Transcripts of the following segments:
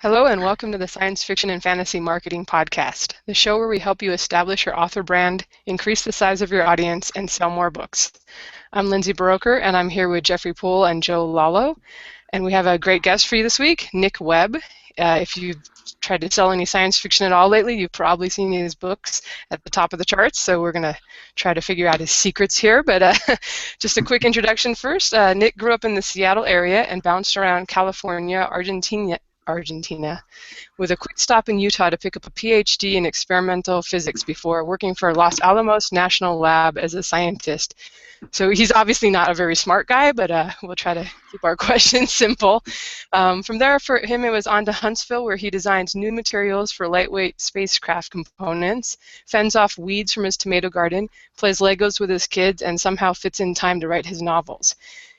Hello and welcome to the Science Fiction and Fantasy Marketing Podcast, the show where we help you establish your author brand, increase the size of your audience, and sell more books. I'm Lindsay Baroker, and I'm here with Jeffrey Poole and Joe Lalo, and we have a great guest for you this week, Nick Webb. If you've tried to sell any science fiction at all lately, you've probably seen his books at the top of the charts, so we're going to try to figure out his secrets here, but just a quick introduction first. Nick grew up in the Seattle area and bounced around California, Argentina, with a quick stop in Utah to pick up a PhD in experimental physics before working for Los Alamos National Lab as a scientist. So he's obviously not a very smart guy, but we'll try to keep our questions simple. From there, for him, it was on to Huntsville, where he designs new materials for lightweight spacecraft components, fends off weeds from his tomato garden, plays Legos with his kids, and somehow fits in time to write his novels.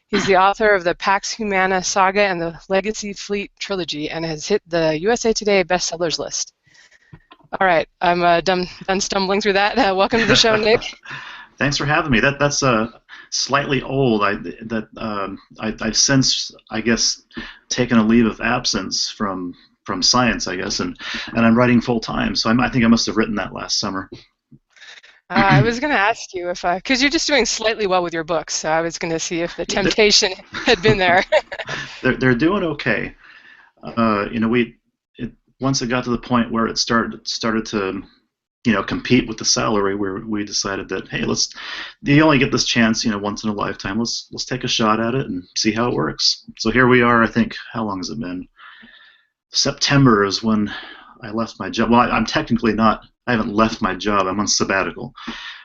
He's the author of the Pax Humana saga and the Legacy Fleet Trilogy, and has hit the USA Today bestsellers list. All right, I'm done stumbling through that. Welcome to the show, Nick. Thanks for having me. That's slightly old. I've since, I guess, taken a leave of absence from science, I guess, and I'm writing full time. So I think I must have written that last summer. I was going to ask you if, because you're just doing slightly well with your books, so I was going to see if the temptation had been there. They're doing okay. Once it got to the point where it started to, compete with the salary, where we decided that, hey, you only get this chance, once in a lifetime. Let's take a shot at it and see how it works. So here we are. I think, how long has it been? September is when I left my job. Well, I'm technically not. I haven't left my job. I'm on sabbatical.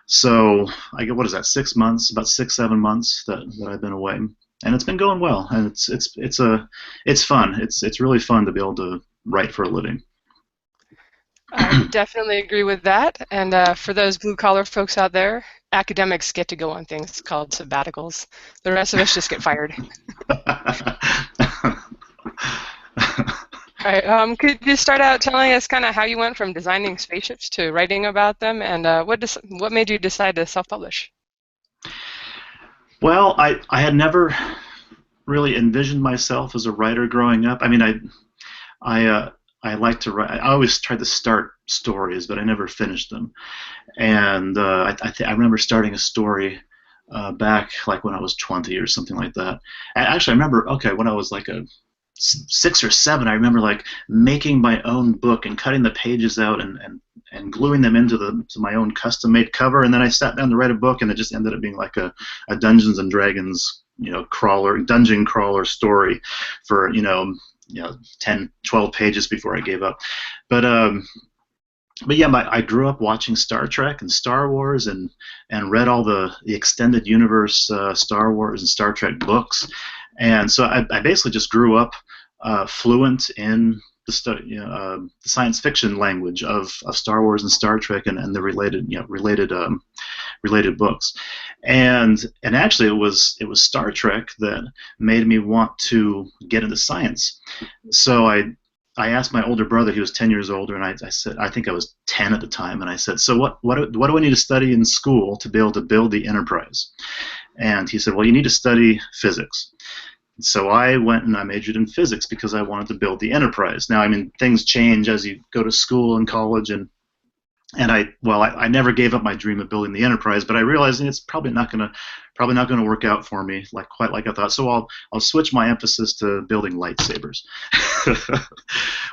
So I get, what is that, 6 months? About 6-7 months that I've been away, and it's been going well. And it's fun. It's really fun to be able to write for a living. I definitely agree with that. And for those blue-collar folks out there, academics get to go on things called sabbaticals. The rest of us just get fired. All right, could you start out telling us kind of how you went from designing spaceships to writing about them, and what made you decide to self-publish? Well, I had never really envisioned myself as a writer growing up. I mean, I like to write. I always tried to start stories, but I never finished them. And I remember starting a story back like when I was 20 or something like that. Actually, I remember, when I was like a 6 or 7, I remember like making my own book and cutting the pages out and gluing them to my own custom-made cover, and then I sat down to write a book, and it just ended up being like a Dungeons and Dragons dungeon crawler story for 10, 12 pages before I gave up. But yeah, I grew up watching Star Trek and Star Wars and read all the extended universe Star Wars and Star Trek books. And so I basically just grew up fluent in the science fiction language of Star Wars and Star Trek and the related books. And actually, it was Star Trek that made me want to get into science. So I asked my older brother. He was 10 years older, and I said, I think I was 10 at the time, and I said, so what do I need to study in school to be able to build the Enterprise? And he said, well, you need to study physics. So I went and I majored in physics because I wanted to build the Enterprise. Now, I mean, things change as you go to school and college, and I never gave up my dream of building the Enterprise, but I realized it's probably not gonna work out for me quite like I thought. So I'll switch my emphasis to building lightsabers,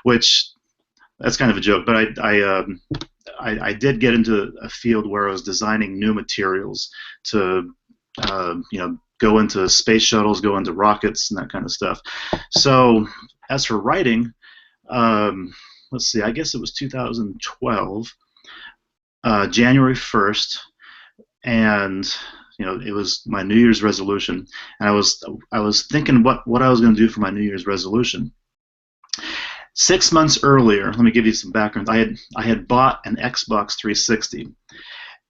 which that's kind of a joke. But I did get into a field where I was designing new materials to go into space shuttles, go into rockets, and that kind of stuff. So as for writing, let's see, I guess it was 2012, January 1st, and it was my New Year's resolution, and I was thinking what I was going to do for my New Year's resolution. 6 months earlier, let me give you some background. I had bought an Xbox 360.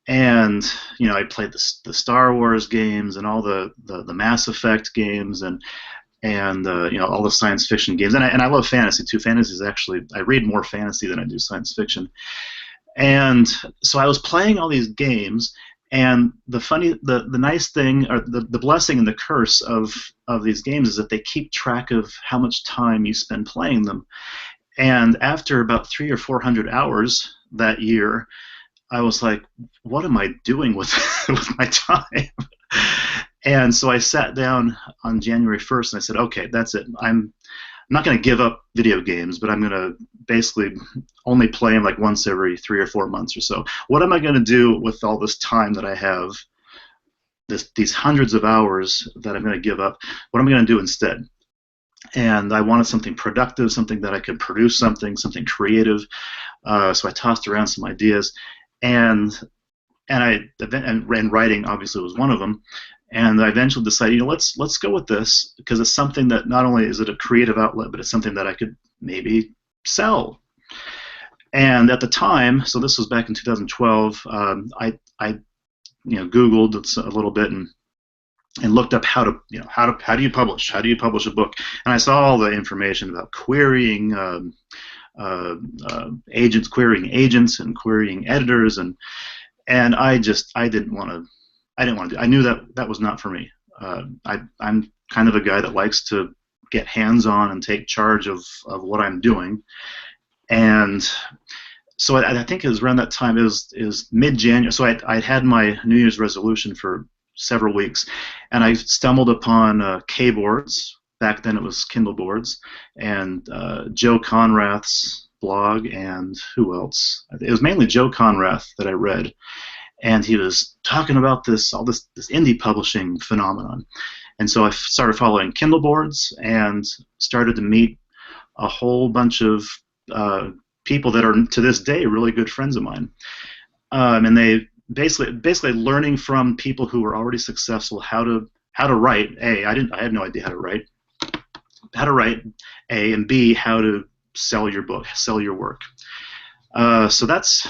And I played the Star Wars games and all the Mass Effect games and all the science fiction games, and I love fantasy too. Fantasy is actually, I read more fantasy than I do science fiction. And so I was playing all these games, and the nice thing, or the blessing and the curse of these games, is that they keep track of how much time you spend playing them. And after about 300 or 400 hours that year, I was like, what am I doing with with my time? And so I sat down on January 1st and I said, okay, that's it. I'm not going to give up video games, but I'm going to basically only play them like once every 3 or 4 months or so. What am I going to do with all this time that I have, these hundreds of hours that I'm going to give up? What am I going to do instead? And I wanted something productive, something that I could produce, something creative. So I tossed around some ideas, and and writing obviously was one of them. And I eventually decided, let's go with this, because it's something that not only is it a creative outlet, but it's something that I could maybe sell. And at the time, so this was back in 2012, I Googled a little bit and looked up how do you publish a book, and I saw all the information about querying agents, querying agents, and querying editors, and I didn't want to. I knew that was not for me. I'm kind of a guy that likes to get hands-on and take charge of what I'm doing. And so I think it was around that time. It was mid-January. So I had my New Year's resolution for several weeks, and I stumbled upon K-boards. Back then it was Kindle boards, and Joe Conrath's blog, and who else? It was mainly Joe Conrath that I read. And he was talking about this indie publishing phenomenon. And so I started following Kindle boards and started to meet a whole bunch of people that are to this day really good friends of mine. And they basically learning from people who were already successful how to write. I had no idea how to write. A, and B, how to sell your book, sell your work. So that's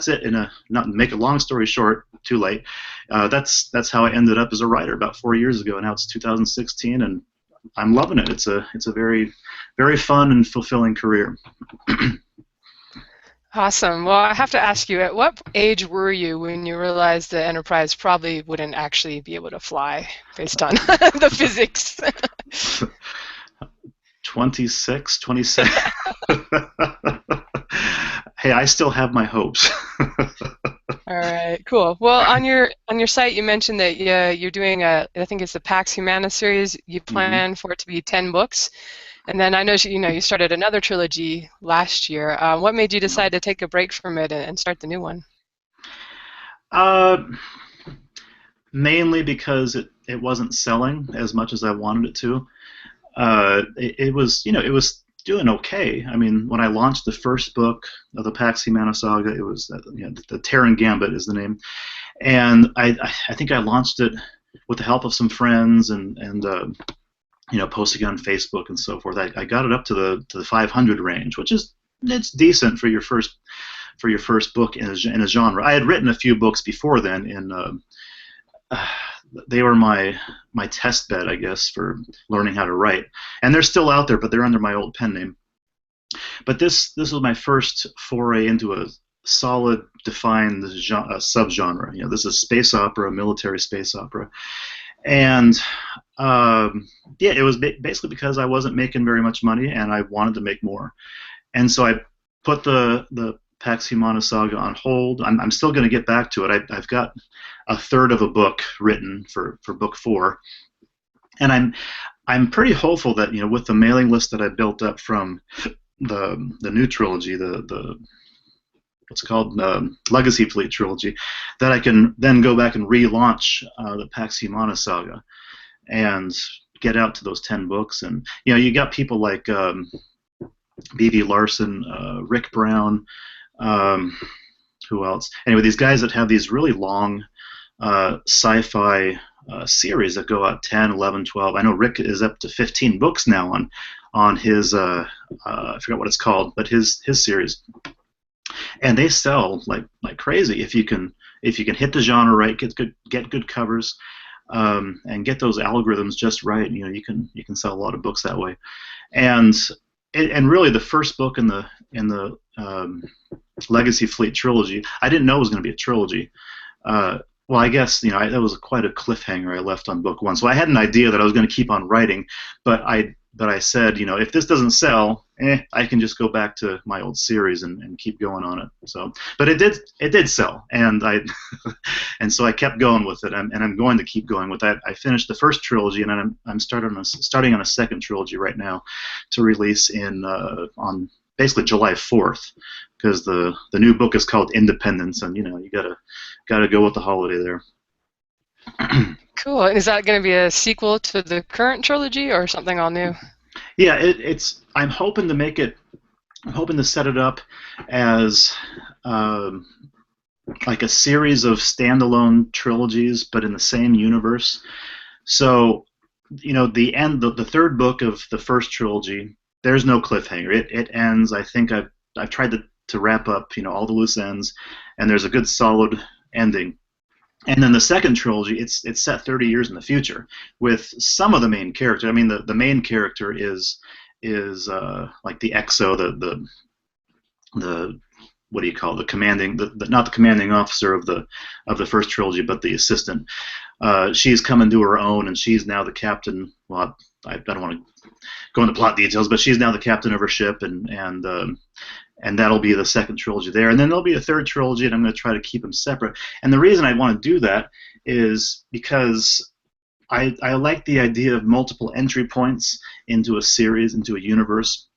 it. Not make a long story short, too late. That's how I ended up as a writer about 4 years ago. Now it's 2016, and I'm loving it. It's a very, very fun and fulfilling career. Awesome. Well, I have to ask you, at what age were you when you realized the Enterprise probably wouldn't actually be able to fly based on the physics? 26, 27. Hey, I still have my hopes. All right, cool. Well, on your site, you mentioned that you're doing I think it's the Pax Humana series. You plan for it to be 10 books, and then I know you started another trilogy last year. What made you decide to take a break from it and start the new one? Mainly because it wasn't selling as much as I wanted it to. It was doing okay. I mean, when I launched the first book of the Pax Humana saga, it was the Terran Gambit is the name, and I think I launched it with the help of some friends and posting on Facebook and so forth. I got it up to the 500 range, which it's decent for your first book in a genre. I had written a few books before then they were my test bed, I guess, for learning how to write. And they're still out there, but they're under my old pen name. But this was my first foray into a solid, defined subgenre. This is space opera, military space opera. And it was basically because I wasn't making very much money, and I wanted to make more. And so I put the Pax Humana saga on hold. I'm still going to get back to it. I've got a third of a book written for book 4, and I'm pretty hopeful that with the mailing list that I built up from the new trilogy, the what's it called, Legacy Fleet trilogy, that I can then go back and relaunch the Pax Humana saga and get out to those 10 books. And you got people like B.V. Larson, Rick Brown. Who else? Anyway, these guys that have these really long sci-fi series that go out 10, 11, 12. I know Rick is up to 15 books now on his I forgot what it's called, but his series, and they sell like crazy if you can hit the genre right, get good covers, and get those algorithms just right. You can sell a lot of books that way, and really the first book in the Legacy Fleet trilogy, I didn't know it was going to be a trilogy. Well, I guess that was quite a cliffhanger I left on book 1. So I had an idea that I was going to keep on writing, but I said, if this doesn't sell I can just go back to my old series and keep going on it. So, but it did sell, and I and so I kept going with it, and I'm going to keep going with that. I finished the first trilogy, and I'm starting on a second trilogy right now, to release in on basically July 4th, because the new book is called Independence, and you gotta go with the holiday there. Cool. And is that going to be a sequel to the current trilogy or something all new? Yeah, it's. I'm hoping to make it. I'm hoping to set it up as um, like a series of standalone trilogies, but in the same universe. So, the third book of the first trilogy, there's no cliffhanger. It ends. I think I've tried to wrap up, all the loose ends, and there's a good solid ending. And then the second trilogy, it's set 30 years in the future with some of the main characters. I mean, the main character is like the XO, the what do you call it? The commanding, not the commanding officer of the first trilogy, but the assistant. She's come into her own, and she's now the captain. Well, I don't want to go into plot details, but she's now the captain of her ship, and that'll be the second trilogy there. And then there'll be a third trilogy, and I'm going to try to keep them separate. And the reason I want to do that is because I like the idea of multiple entry points into a series, into a universe.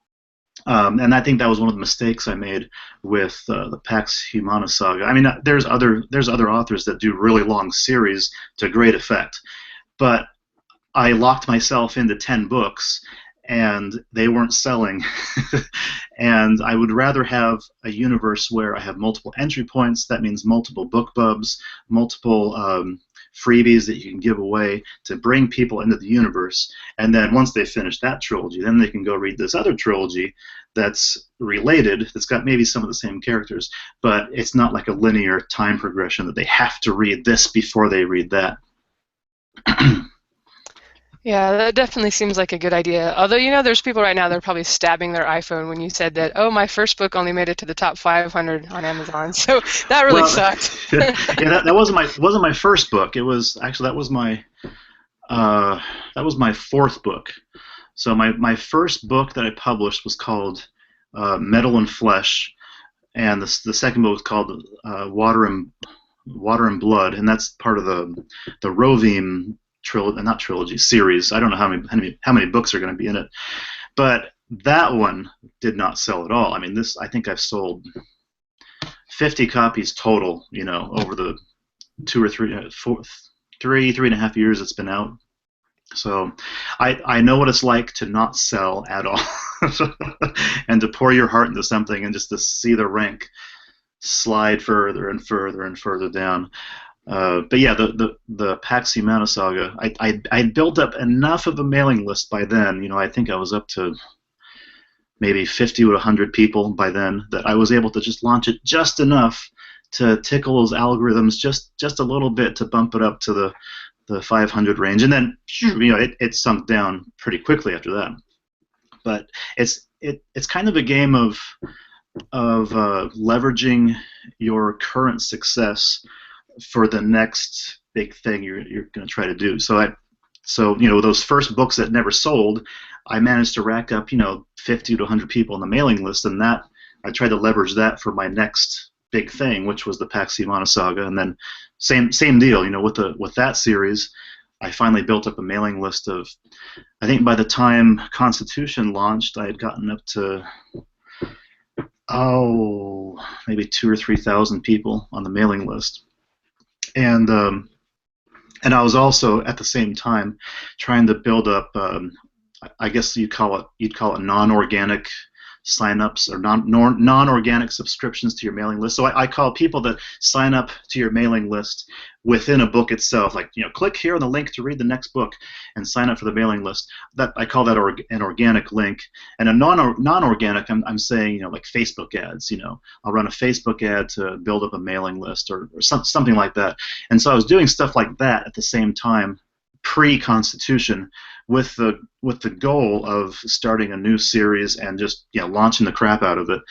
And I think that was one of the mistakes I made with the Pax Humana saga. I mean, there's other authors that do really long series to great effect, but I locked myself into 10 books, and they weren't selling. And I would rather have a universe where I have multiple entry points. That means multiple book bubs, multiple freebies that you can give away to bring people into the universe. And then once they finish that trilogy, then they can go read this other trilogy that's related, that's got maybe some of the same characters, but it's not like a linear time progression that they have to read this before they read that. Yeah, that definitely seems like a good idea. Although, there's people right now that are probably stabbing their iPhone when you said that, oh, my first book only made it to the top 500 on Amazon. So that really sucked. Yeah, that wasn't my first book. It was actually that was my fourth book. So my first book that I published was called Metal and Flesh, and the second book was called Water and Blood, and that's part of the Rovim trilogy series. I don't know how many books are going to be in it, but that one did not sell at all. I mean, I think I've sold 50 copies total, over the 3.5 years it's been out. So I know what it's like to not sell at all, and to pour your heart into something and just to see the rank slide further and further and further down. But yeah, the Pax Humana saga, I'd built up enough of a mailing list by then. I think I was up to maybe 50 to 100 people by then, that I was able to just launch it just enough to tickle those algorithms just a little bit, to bump it up to the 500 range, and then it sunk down pretty quickly after that. But it's kind of a game of leveraging your current success for the next big thing you're going to try to do. So those first books that never sold, I managed to rack up 50 to 100 people on the mailing list, and that I tried to leverage that for my next big thing, which was the Pax Humana saga. And then same deal, with that series, I finally built up a mailing list of, I think by the time Constitution launched, I had gotten up to maybe 2,000 or 3,000 people on the mailing list. And I was also at the same time trying to build up, I guess you'd call it non-organic signups, or non-organic subscriptions to your mailing list. So I call people that sign up to your mailing list within a book itself, like click here on the link to read the next book and sign up for the mailing list. That I call that an organic link. And a non-organic, I'm saying like Facebook ads. I'll run a Facebook ad to build up a mailing list, or something like that. And so I was doing stuff like that at the same time, pre-Constitution, with the goal of starting a new series and just launching the crap out of it,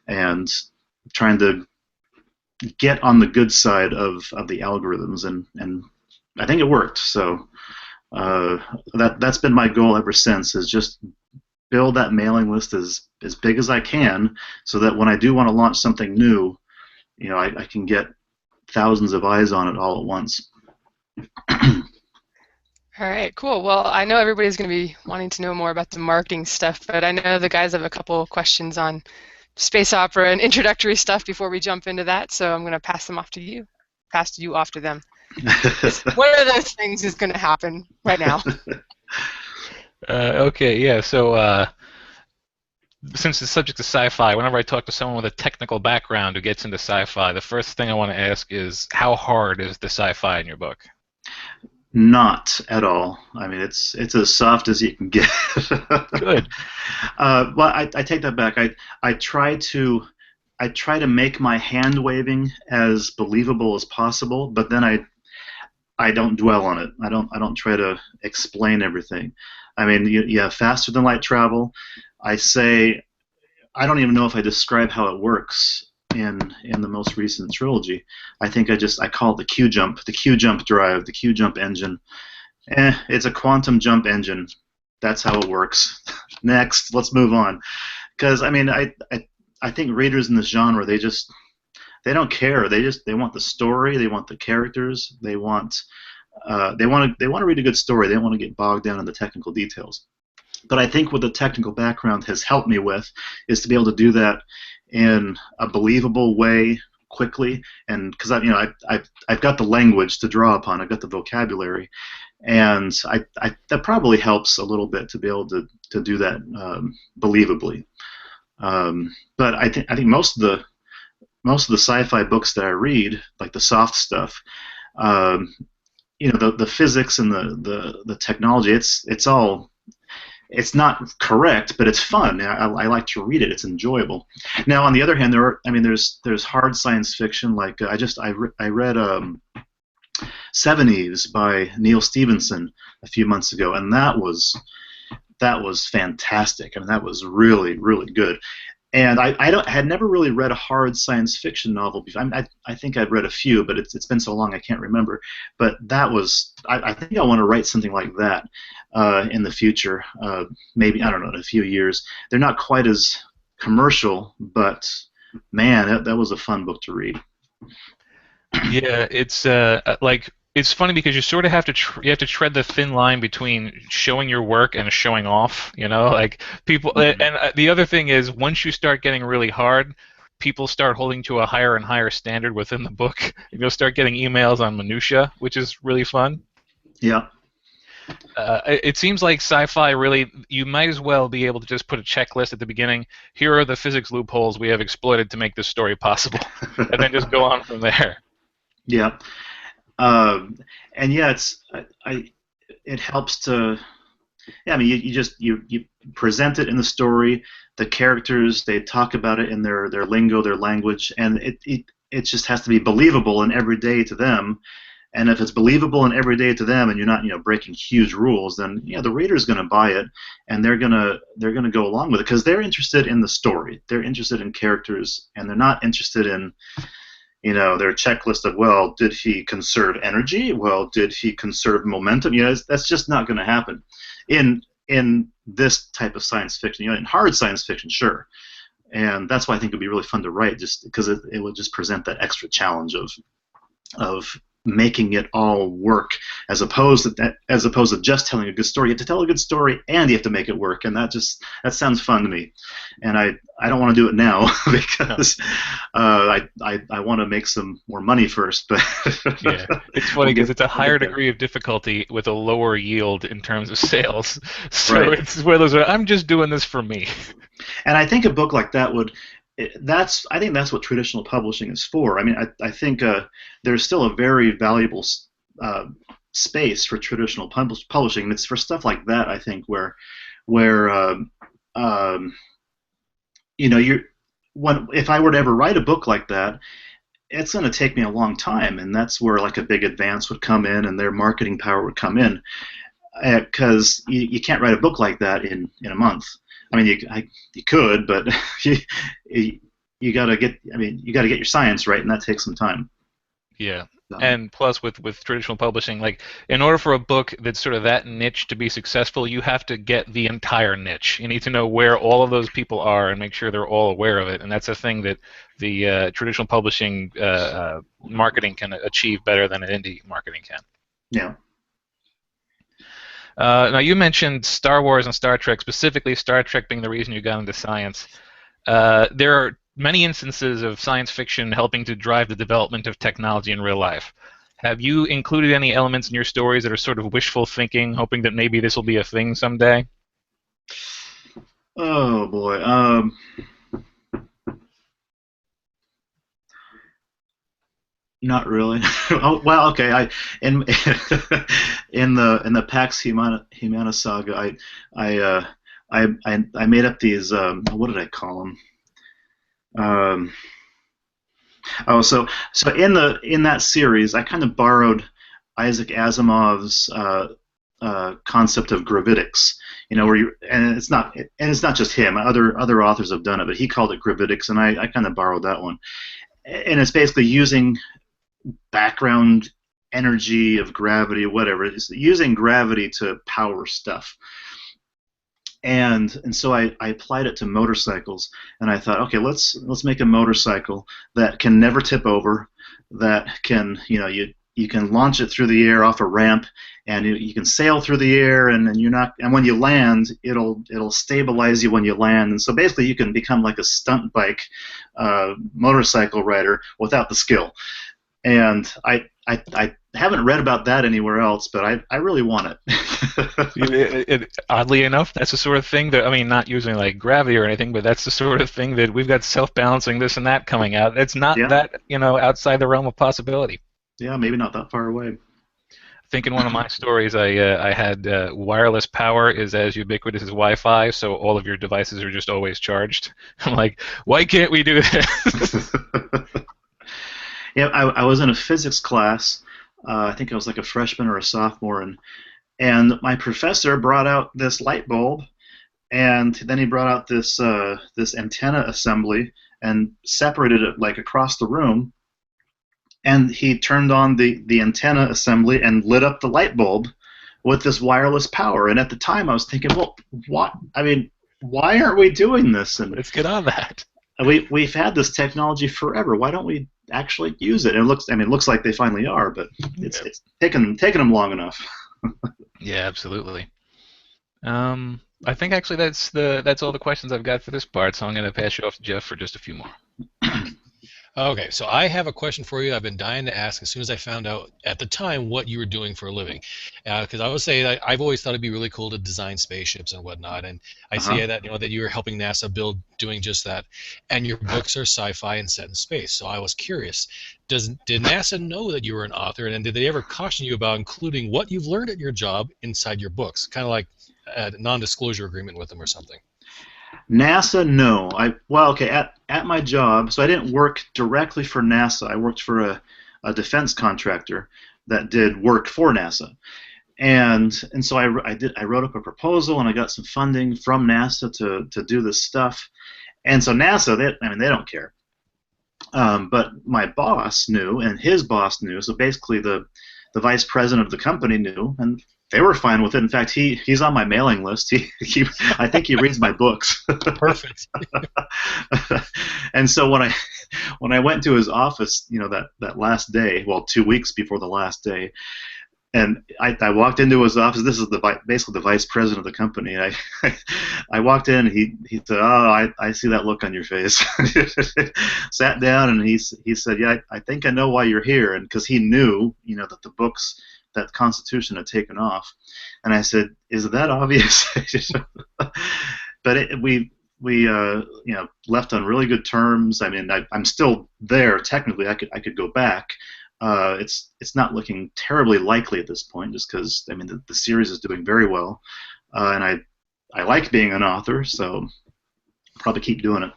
and trying to get on the good side of the algorithms, and I think it worked. So that's been my goal ever since, is just build that mailing list as big as I can, so that when I do want to launch something new, I can get thousands of eyes on it all at once. All right, cool. Well, I know everybody's going to be wanting to know more about the marketing stuff, but I know the guys have a couple questions on space opera and introductory stuff before we jump into that, so I'm going to pass you off to them. One of those things is going to happen right now. Okay, yeah. So since the subject is sci-fi, whenever I talk to someone with a technical background who gets into sci-fi, the first thing I want to ask is, how hard is the sci-fi in your book? Not at all. I mean, it's as soft as you can get. Good. Well, I take that back. I try to make my hand waving as believable as possible, but then I don't dwell on it. I don't try to explain everything. I mean, you have faster than light travel. I don't even know if I describe how it works in the most recent trilogy. I think I call it the Q jump drive, the Q jump engine. It's a quantum jump engine. That's how it works. Next, let's move on. Because I mean, I think readers in this genre, they don't care. They want the story. They want the characters. They want to read a good story. They don't want to get bogged down in the technical details. But I think what the technical background has helped me with is to be able to do that in a believable way quickly, and because I've got the language to draw upon. I've got the vocabulary, and that probably helps a little bit to be able to do that believably. But I think most of the sci-fi books that I read, like the soft stuff, the physics and the technology, it's not correct, but it's fun. I like to read it. It's enjoyable. Now, on the other hand, there's hard science fiction. Like I read 70s by Neil Stephenson a few months ago, and that was fantastic. I mean, that was really, really good. And I had never really read a hard science fiction novel before. I think I'd read a few, but it's been so long I can't remember. But that was I think I want to write something like that in the future. Maybe, I don't know, in a few years. They're not quite as commercial, but man, that was a fun book to read. Yeah, it's funny because you sort of have to tread the thin line between showing your work and showing off. Like people. Mm-hmm. And the other thing is, once you start getting really hard, people start holding to a higher and higher standard within the book, and you'll start getting emails on minutia, which is really fun. Yeah. It seems like sci-fi really, you might as well be able to just put a checklist at the beginning. Here are the physics loopholes we have exploited to make this story possible, and then just go on from there. Yeah. And yeah, it helps to. Yeah, I mean, you present it in the story. The characters, they talk about it in their lingo, their language, and it just has to be believable and everyday to them. And if it's believable and everyday to them, and you're not breaking huge rules, then the reader's going to buy it, and they're gonna go along with it because they're interested in the story. They're interested in characters, and they're not interested in their checklist of, well, did he conserve energy? Well, did he conserve momentum? That's just not going to happen in this type of science fiction. In hard science fiction, sure, and that's why I think it'd be really fun to write, just because it would just present that extra challenge of making it all work, as opposed to just telling a good story. You have to tell a good story and you have to make it work, and that sounds fun to me. And I don't want to do it now because I want to make some more money first. But yeah, it's funny because it's a higher degree of difficulty with a lower yield in terms of sales. So right. It's where those are. I'm just doing this for me. And I think a book like that I think that's what traditional publishing is for. I mean, I think there's still a very valuable space for traditional publishing, and it's for stuff like that. I think where if I were to ever write a book like that, it's going to take me a long time, and that's where like a big advance would come in, and their marketing power would come in, because you can't write a book like that in a month. I mean, you could, but you got to get your science right, and that takes some time. Yeah. So, And plus with traditional publishing, like in order for a book that's sort of that niche to be successful, you have to get the entire niche. You need to know where all of those people are and make sure they're all aware of it. And that's a thing that the traditional publishing marketing can achieve better than an indie marketing can. yeah. Now you mentioned Star Wars and Star Trek, specifically Star Trek being the reason you got into science. There are many instances of science fiction helping to drive the development of technology in real life. Have you included any elements in your stories that are sort of wishful thinking, hoping that maybe this will be a thing someday? Oh boy. Not really. Oh well, okay. In in the Humana saga, I I made up these. What did I call them? Um, oh, so in that series, I kind of borrowed Isaac Asimov's concept of gravitics. You know, where you and it's not just him. Other authors have done it, but he called it gravitics, and I kind of borrowed that one. And it's basically using background energy of gravity, whatever. It's using gravity to power stuff. And so I applied it to motorcycles, and I thought, okay, let's make a motorcycle that can never tip over, that can, you know, you can launch it through the air off a ramp, and you can sail through the air, and you're not, and when you land, it'll stabilize you when you land, and so basically you can become like a stunt bike motorcycle rider without the skill. And I haven't read about that anywhere else, but I really want it. Oddly enough, that's the sort of thing that, I mean, not using like gravity or anything, but that's the sort of thing that we've got self-balancing this and that coming out. It's not Yeah, that, outside the realm of possibility. yeah, maybe not that far away. I think in one of my stories, I had wireless power is as ubiquitous as Wi-Fi, so all of your devices are just always charged. I'm like, why can't we do this? Yeah, I was in a physics class. I think I was like a freshman or a sophomore, and my professor brought out this light bulb, and then he brought out this antenna assembly and separated it like across the room, and he turned on the antenna assembly and lit up the light bulb with this wireless power. And at the time, I was thinking, well, what? I mean, why aren't we doing this? And Let's get on that. we've had this technology forever. Why don't we actually use it? And it looks like they finally are, but it's taken them long enough. Yeah, absolutely. I think actually that's all the questions I've got for this part, so I'm going to pass you off to Jeff for just a few more. Okay, so I have a question for you. I've been dying to ask as soon as I found out at the time what you were doing for a living. Because I would say that I've always thought it'd be really cool to design spaceships and whatnot. And I Uh-huh. see that that you were helping NASA build doing just that. And your books are sci-fi and set in space. So I was curious, did NASA know that you were an author, and did they ever caution you about including what you've learned at your job inside your books? Kind of like a non-disclosure agreement with them or something. NASA, no. Well, okay, at my job, so I didn't work directly for NASA. I worked for a defense contractor that did work for NASA. And so I wrote up a proposal, and I got some funding from NASA to do this stuff. And so NASA, they don't care. But my boss knew, and his boss knew. So basically, the vice president of the company knew, and they were fine with it. In fact, he's on my mailing list. I think he reads my books. Perfect. And so when I went to his office, that last day, well, 2 weeks before the last day, and I walked into his office. This is basically the vice president of the company. And I walked in, and he said, "Oh, I see that look on your face." Sat down, and he said, "Yeah, I think I know why you're here," and because he knew, that the books, that Constitution had taken off. And I said, "Is it that obvious?" But we left on really good terms. I mean, I'm still there technically. I could go back. It's not looking terribly likely at this point, just because the series is doing very well, and I like being an author, so I'll probably keep doing it.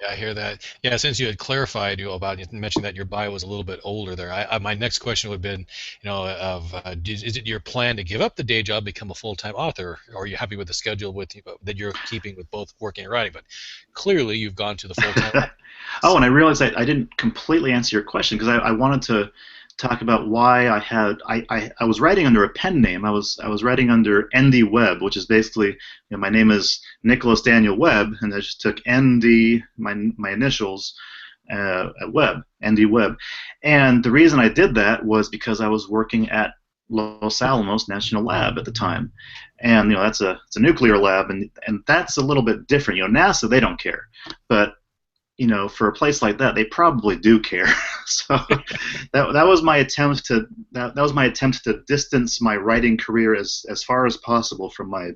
Yeah, I hear that. Yeah, since you had clarified about you mentioned that your bio was a little bit older there, my next question would have been, is it your plan to give up the day job, become a full-time author, or are you happy with the schedule that you're keeping with both working and writing? But clearly, you've gone to the full-time. Oh, and I realized I didn't completely answer your question because I wanted to talk about why I was writing under a pen name. I was writing under ND Webb, which is basically, my name is Nicholas Daniel Webb, and I just took ND, my initials, at Webb, ND Webb. And the reason I did that was because I was working at Los Alamos National Lab at the time, and it's a nuclear lab, and that's a little bit different. NASA, they don't care, but for a place like that, they probably do care. So that was my attempt to distance my writing career as far as possible from my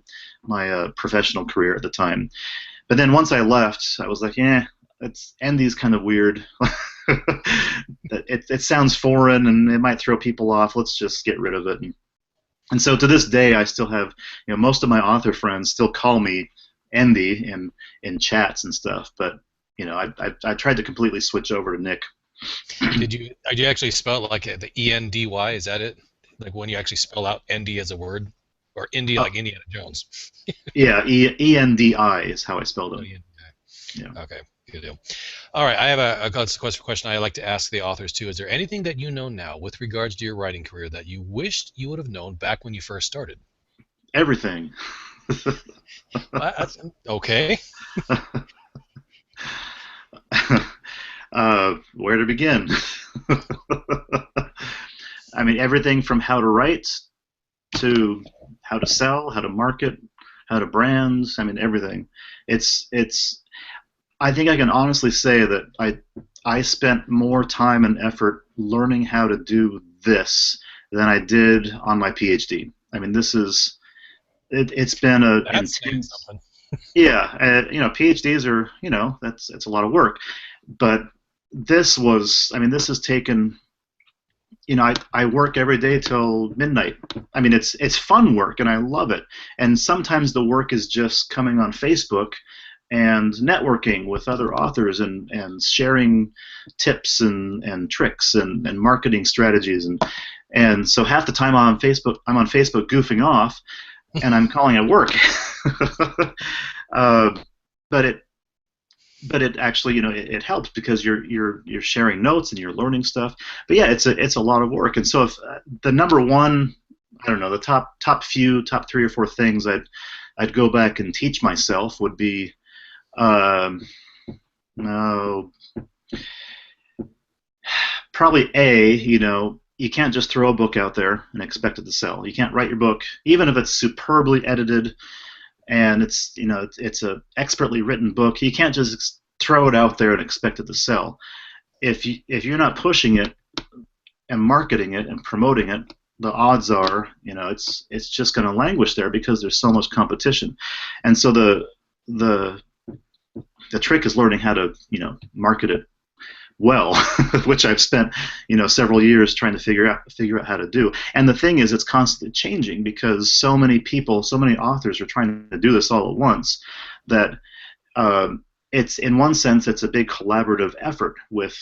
professional career at the time. But then once I left, I was like, ND's kind of weird. it sounds foreign and it might throw people off. Let's just get rid of it. And so to this day, I still have, most of my author friends still call me Andy in chats and stuff. But I tried to completely switch over to Nick. Did you actually spell it like the ENDY? Is that it? Like when you actually spell out ND as a word, or Indy like Indiana Jones? Yeah, ENDI is how I spelled it. Yeah. Okay, good deal. All right, I have a question I like to ask the authors too. Is there anything that you know now with regards to your writing career that you wished you would have known back when you first started? Everything. Okay. Where to begin? I mean, everything from how to write to how to sell, how to market, how to brand. I mean, everything. I think I can honestly say that I spent more time and effort learning how to do this than I did on my PhD. I mean, it's been That's saying something. Yeah, PhDs are, that's a lot of work, but this has taken, I work every day till midnight. I mean, it's fun work and I love it. And sometimes the work is just coming on Facebook and networking with other authors and sharing tips and tricks and marketing strategies and so half the time I'm on Facebook goofing off, and I'm calling it work. But it actually, it helps because you're sharing notes and you're learning stuff. But yeah, it's a lot of work. And so if the number one, I don't know, the top 3 or 4 things I'd go back and teach myself would be, probably you can't just throw a book out there and expect it to sell. You can't write your book, even if it's superbly edited and it's a expertly written book. You can't just throw it out there and expect it to sell. If you're not pushing it and marketing it and promoting it, the odds are it's just going to languish there because there's so much competition. And so the trick is learning how to market it well, which I've spent several years trying to figure out how to do. And the thing is, it's constantly changing because so many authors are trying to do this all at once that it's, in one sense, it's a big collaborative effort with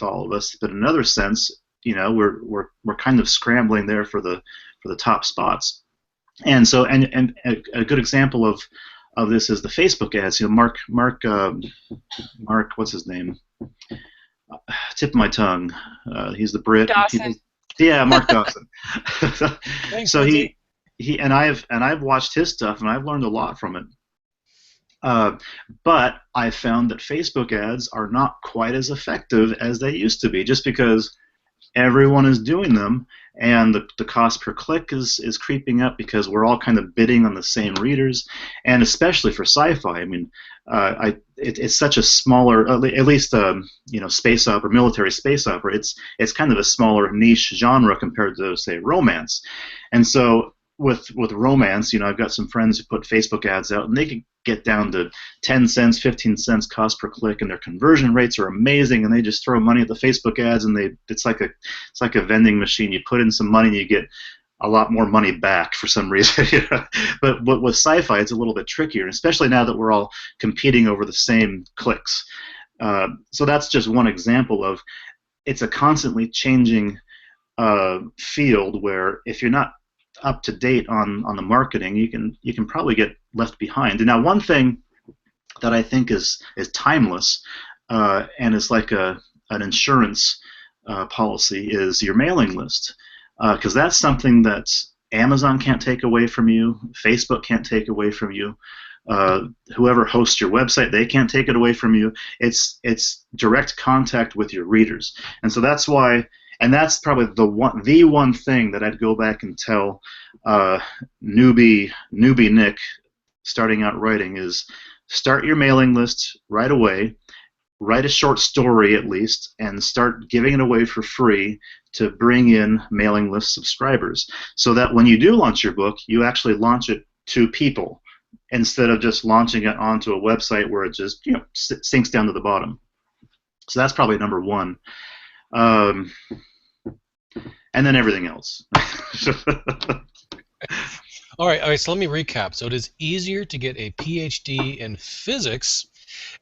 all of us, but in another sense, we're kind of scrambling there for the top spots. And so and a good example of this is the Facebook ads. Mark, what's his name? Tip of my tongue. He's the Brit. Dawson. Mark Dawson. Thanks, So he and I've watched his stuff and I've learned a lot from it. But I found that Facebook ads are not quite as effective as they used to be, just because everyone is doing them, and the cost per click is creeping up because we're all kind of bidding on the same readers, and especially for sci-fi. I mean, it's such a smaller, at least space opera, military space opera. It's kind of a smaller niche genre compared to, say, romance, and so with romance, I've got some friends who put Facebook ads out, and they can get down to 10 cents, 15 cents cost per click, and their conversion rates are amazing, and they just throw money at the Facebook ads, and it's like a vending machine. You put in some money and you get a lot more money back for some reason. But with sci-fi, it's a little bit trickier, especially now that we're all competing over the same clicks. So that's just one example of it's a constantly changing field where if you're not up to date on the marketing, you can probably get left behind. And now one thing that I think is timeless and is like an insurance policy is your mailing list, because that's something that Amazon can't take away from you, Facebook can't take away from you. Whoever hosts your website, they can't take it away from you. It's direct contact with your readers, and so that's why. And that's probably the one thing that I'd go back and tell newbie Nick starting out writing is start your mailing list right away. Write a short story at least, and start giving it away for free to bring in mailing list subscribers, so that when you do launch your book, you actually launch it to people instead of just launching it onto a website where it just sinks down to the bottom. So that's probably number one. And then everything else. All right, so let me recap. So it is easier to get a PhD in physics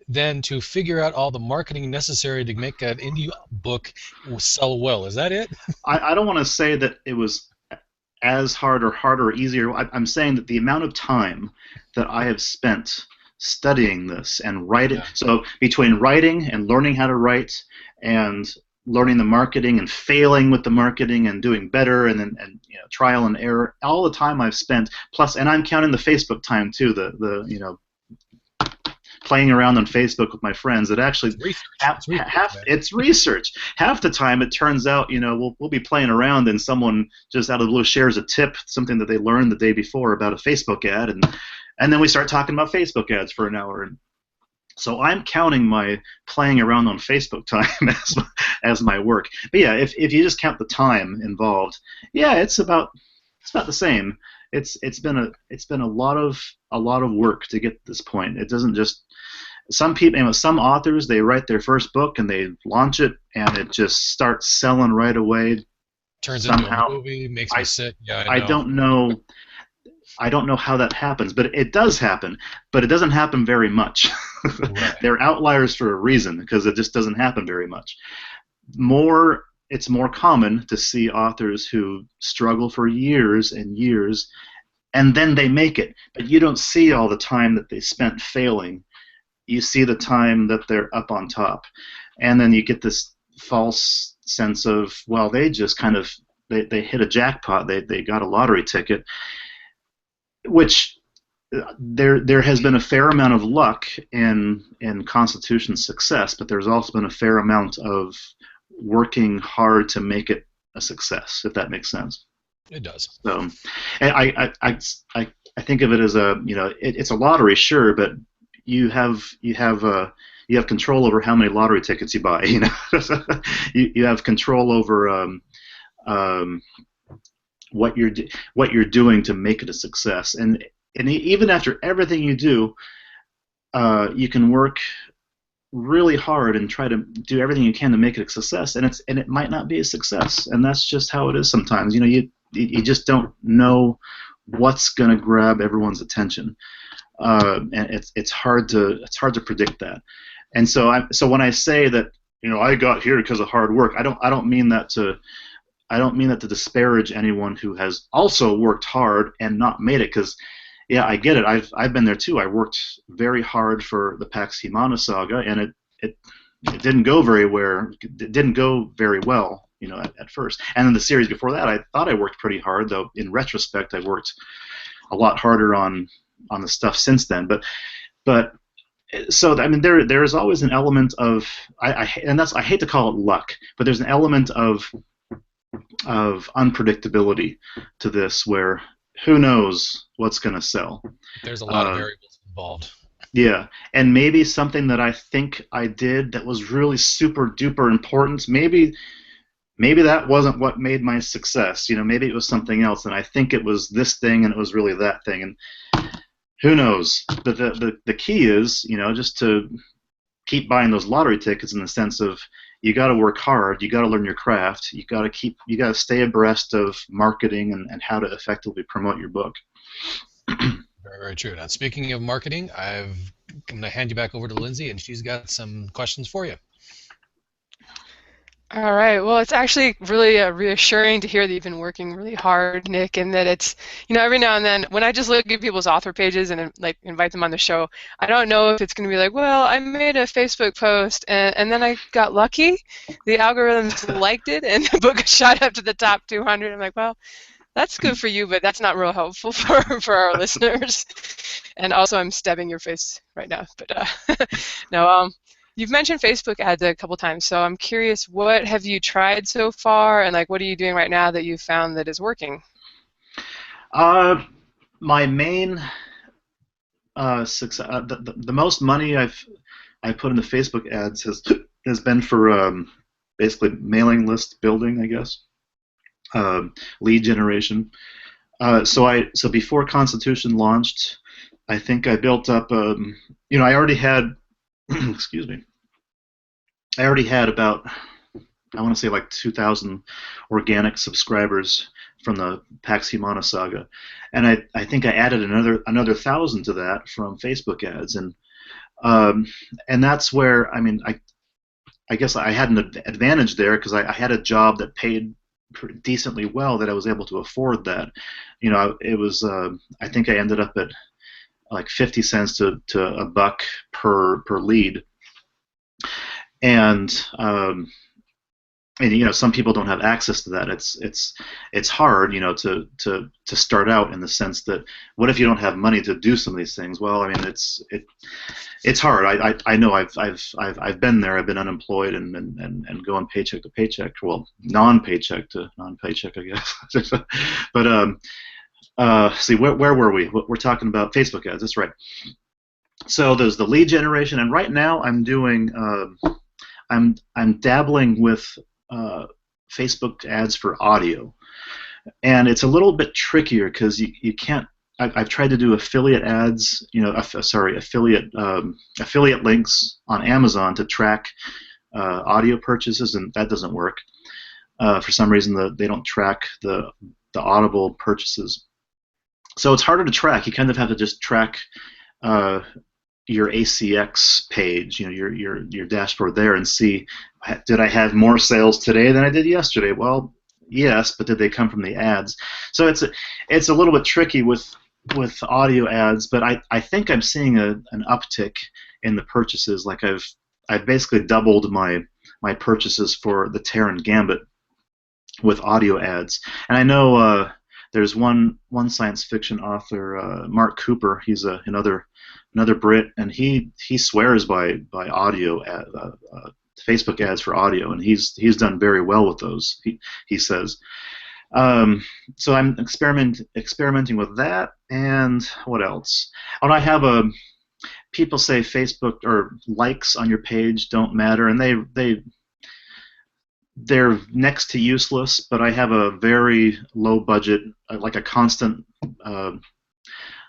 than to figure out all the marketing necessary to make an indie book sell well. Is that it? I don't want to say that it was as hard or harder or easier. I'm saying that the amount of time that I have spent studying this and writing, so between writing and learning how to write and learning the marketing and failing with the marketing and doing better and trial and error, all the time I've spent, plus, and I'm counting the Facebook time too, the playing around on Facebook with my friends. It actually it's research. Half the time it turns out we'll be playing around and someone just out of the blue shares a tip, something that they learned the day before about a Facebook ad, and then we start talking about Facebook ads for an hour. And so I'm counting my playing around on Facebook time as my work. But yeah, if you just count the time involved, it's about the same. It's been a lot of work to get to this point. It doesn't just some people, some authors, they write their first book and they launch it and it just starts selling right away. Turns somehow. into a movie, makes me sick. Yeah, I don't know. I don't know how that happens, but it does happen. But it doesn't happen very much. Right. They're outliers for a reason, because it just doesn't happen very much. It's more common to see authors who struggle for years and years, and then they make it. But you don't see all the time that they spent failing. You see the time that they're up on top, and then you get this false sense of, well, they just kind of they hit a jackpot. They got a lottery ticket. Which there has been a fair amount of luck in Constitution's success, but there's also been a fair amount of working hard to make it a success, if that makes sense. It does. So, I think of it as it's a lottery, sure, but you have control over how many lottery tickets you buy. You have control over what you're doing to make it a success, and even after everything you do, you can work really hard and try to do everything you can to make it a success, and it might not be a success, and that's just how it is sometimes. You just don't know what's going to grab everyone's attention, and it's hard to predict that. And so when I say that I got here because of hard work, I don't mean that to disparage anyone who has also worked hard and not made it, because I get it. I've been there too. I worked very hard for the Pax Humana saga, and it didn't go very well. It didn't go very well, at first. And then the series before that, I thought I worked pretty hard, though in retrospect I worked a lot harder on the stuff since then. But so I mean there is always an element of I hate to call it luck, but there's an element of unpredictability to this, where who knows what's going to sell. There's a lot of variables involved. Yeah, and maybe something that I think I did that was really super duper important, maybe that wasn't what made my success. Maybe it was something else, and I think it was this thing and it was really that thing, and who knows. But the key is, just to keep buying those lottery tickets, in the sense of, you got to work hard. You got to learn your craft. You got to stay abreast of marketing and how to effectively promote your book. Very, very true. Now, speaking of marketing, I'm going to hand you back over to Lindsay, and she's got some questions for you. All right. Well, it's actually really reassuring to hear that you've been working really hard, Nick, and that it's, every now and then when I just look at people's author pages and like invite them on the show, I don't know if it's going to be like, well, I made a Facebook post and then I got lucky. The algorithms liked it and the book shot up to the top 200. I'm like, well, that's good for you, but that's not real helpful for our listeners. And also, I'm stabbing your face right now. But no, you've mentioned Facebook ads a couple times, so I'm curious, what have you tried so far, and like, what are you doing right now that you've found that is working? My main success, the most money I put into Facebook ads has been for basically mailing list building, I guess, lead generation. So before Constitution launched, I think I built up. I already had. Excuse me. I already had about, I want to say like 2,000 organic subscribers from the Pax Humana saga, and I think I added another 1,000 to that from Facebook ads, and that's where I guess I had an advantage there because I had a job that paid decently well that I was able to afford that. It was I think I ended up at like 50 cents to a buck per lead, and some people don't have access to that. It's hard, to start out in the sense that what if you don't have money to do some of these things? Well, it's hard. I know I've been there. I've been unemployed and going paycheck to paycheck. Well, non-paycheck to non-paycheck, I guess. But see, where were we? We're talking about Facebook ads. That's right. So there's the lead generation, and right now I'm doing I'm dabbling with Facebook ads for audio, and it's a little bit trickier because you can't. I've tried to do affiliate ads, affiliate links on Amazon to track audio purchases, and that doesn't work. For some reason, they don't track the Audible purchases. So it's harder to track. You kind of have to just track your ACX page, your dashboard there, and see, did I have more sales today than I did yesterday? Well, yes, but did they come from the ads? So it's a little bit tricky with audio ads, but I think I'm seeing an uptick in the purchases. Like I've basically doubled my purchases for the Terran Gambit with audio ads, and I know there's one science fiction author, Mark Cooper. He's another Brit, and he swears by audio Facebook ads for audio, and he's done very well with those. He says. So I'm experimenting with that, and what else? And I have people say Facebook or likes on your page don't matter, and they're next to useless, but I have a very low budget, like a constant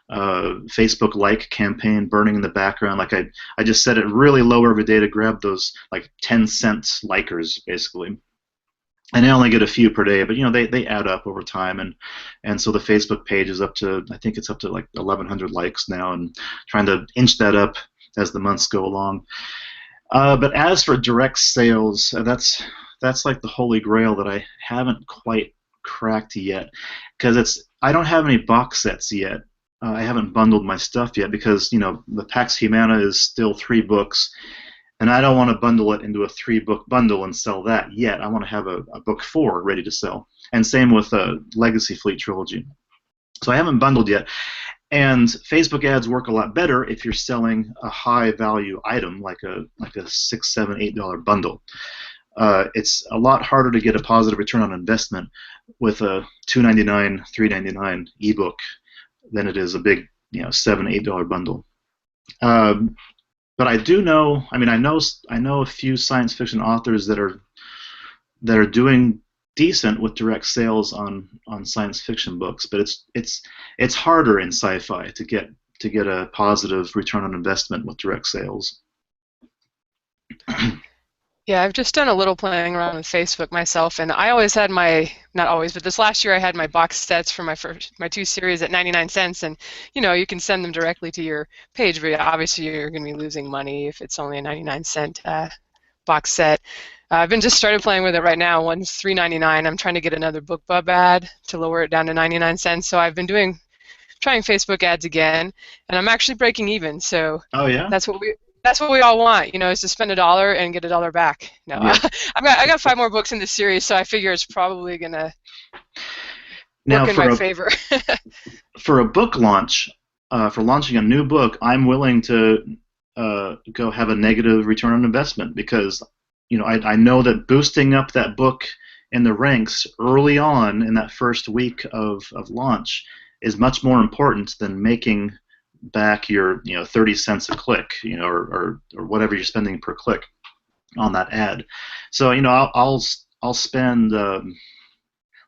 Facebook like campaign burning in the background. Like I just set it really low every day to grab those like 10-cent likers, basically. And I only get a few per day, but they add up over time, and so the Facebook page is up to, I think it's up to like 1,100 likes now, and trying to inch that up as the months go along. But as for direct sales, that's like the holy grail that I haven't quite cracked yet, because I don't have any box sets yet. I haven't bundled my stuff yet because the Pax Humana is still 3 books. And I don't want to bundle it into a 3-book bundle and sell that yet. I want to have a book 4 ready to sell. And same with Legacy Fleet Trilogy. So I haven't bundled yet. And Facebook ads work a lot better if you're selling a high-value item like a $6, $7, $8 bundle. It's a lot harder to get a positive return on investment with a $2.99, $3.99 ebook than it is a big $7, $8 bundle. But I do know. I know a few science fiction authors that are doing decent with direct sales on science fiction books. But it's harder in sci-fi to get a positive return on investment with direct sales. Yeah, I've just done a little playing around with Facebook myself, and I always had my, not always, but this last year I had my box sets for my two series at 99 cents, and you can send them directly to your page, but obviously you're going to be losing money if it's only a 99-cent box set. I've been just started playing with it right now. One's $3.99. I'm trying to get another BookBub ad to lower it down to 99 cents. So I've been trying Facebook ads again, and I'm actually breaking even. So Oh yeah. that's what we all want, is to spend $1 and get $1 back. No, Yeah. I got 5 more books in this series, so I figure it's probably gonna Now work in my favor. for a book launch, for launching a new book, I'm willing to go have a negative return on investment because I know that boosting up that book in the ranks early on in that first week of launch is much more important than making back your 30 cents a click, or whatever you're spending per click on that ad. So I'll spend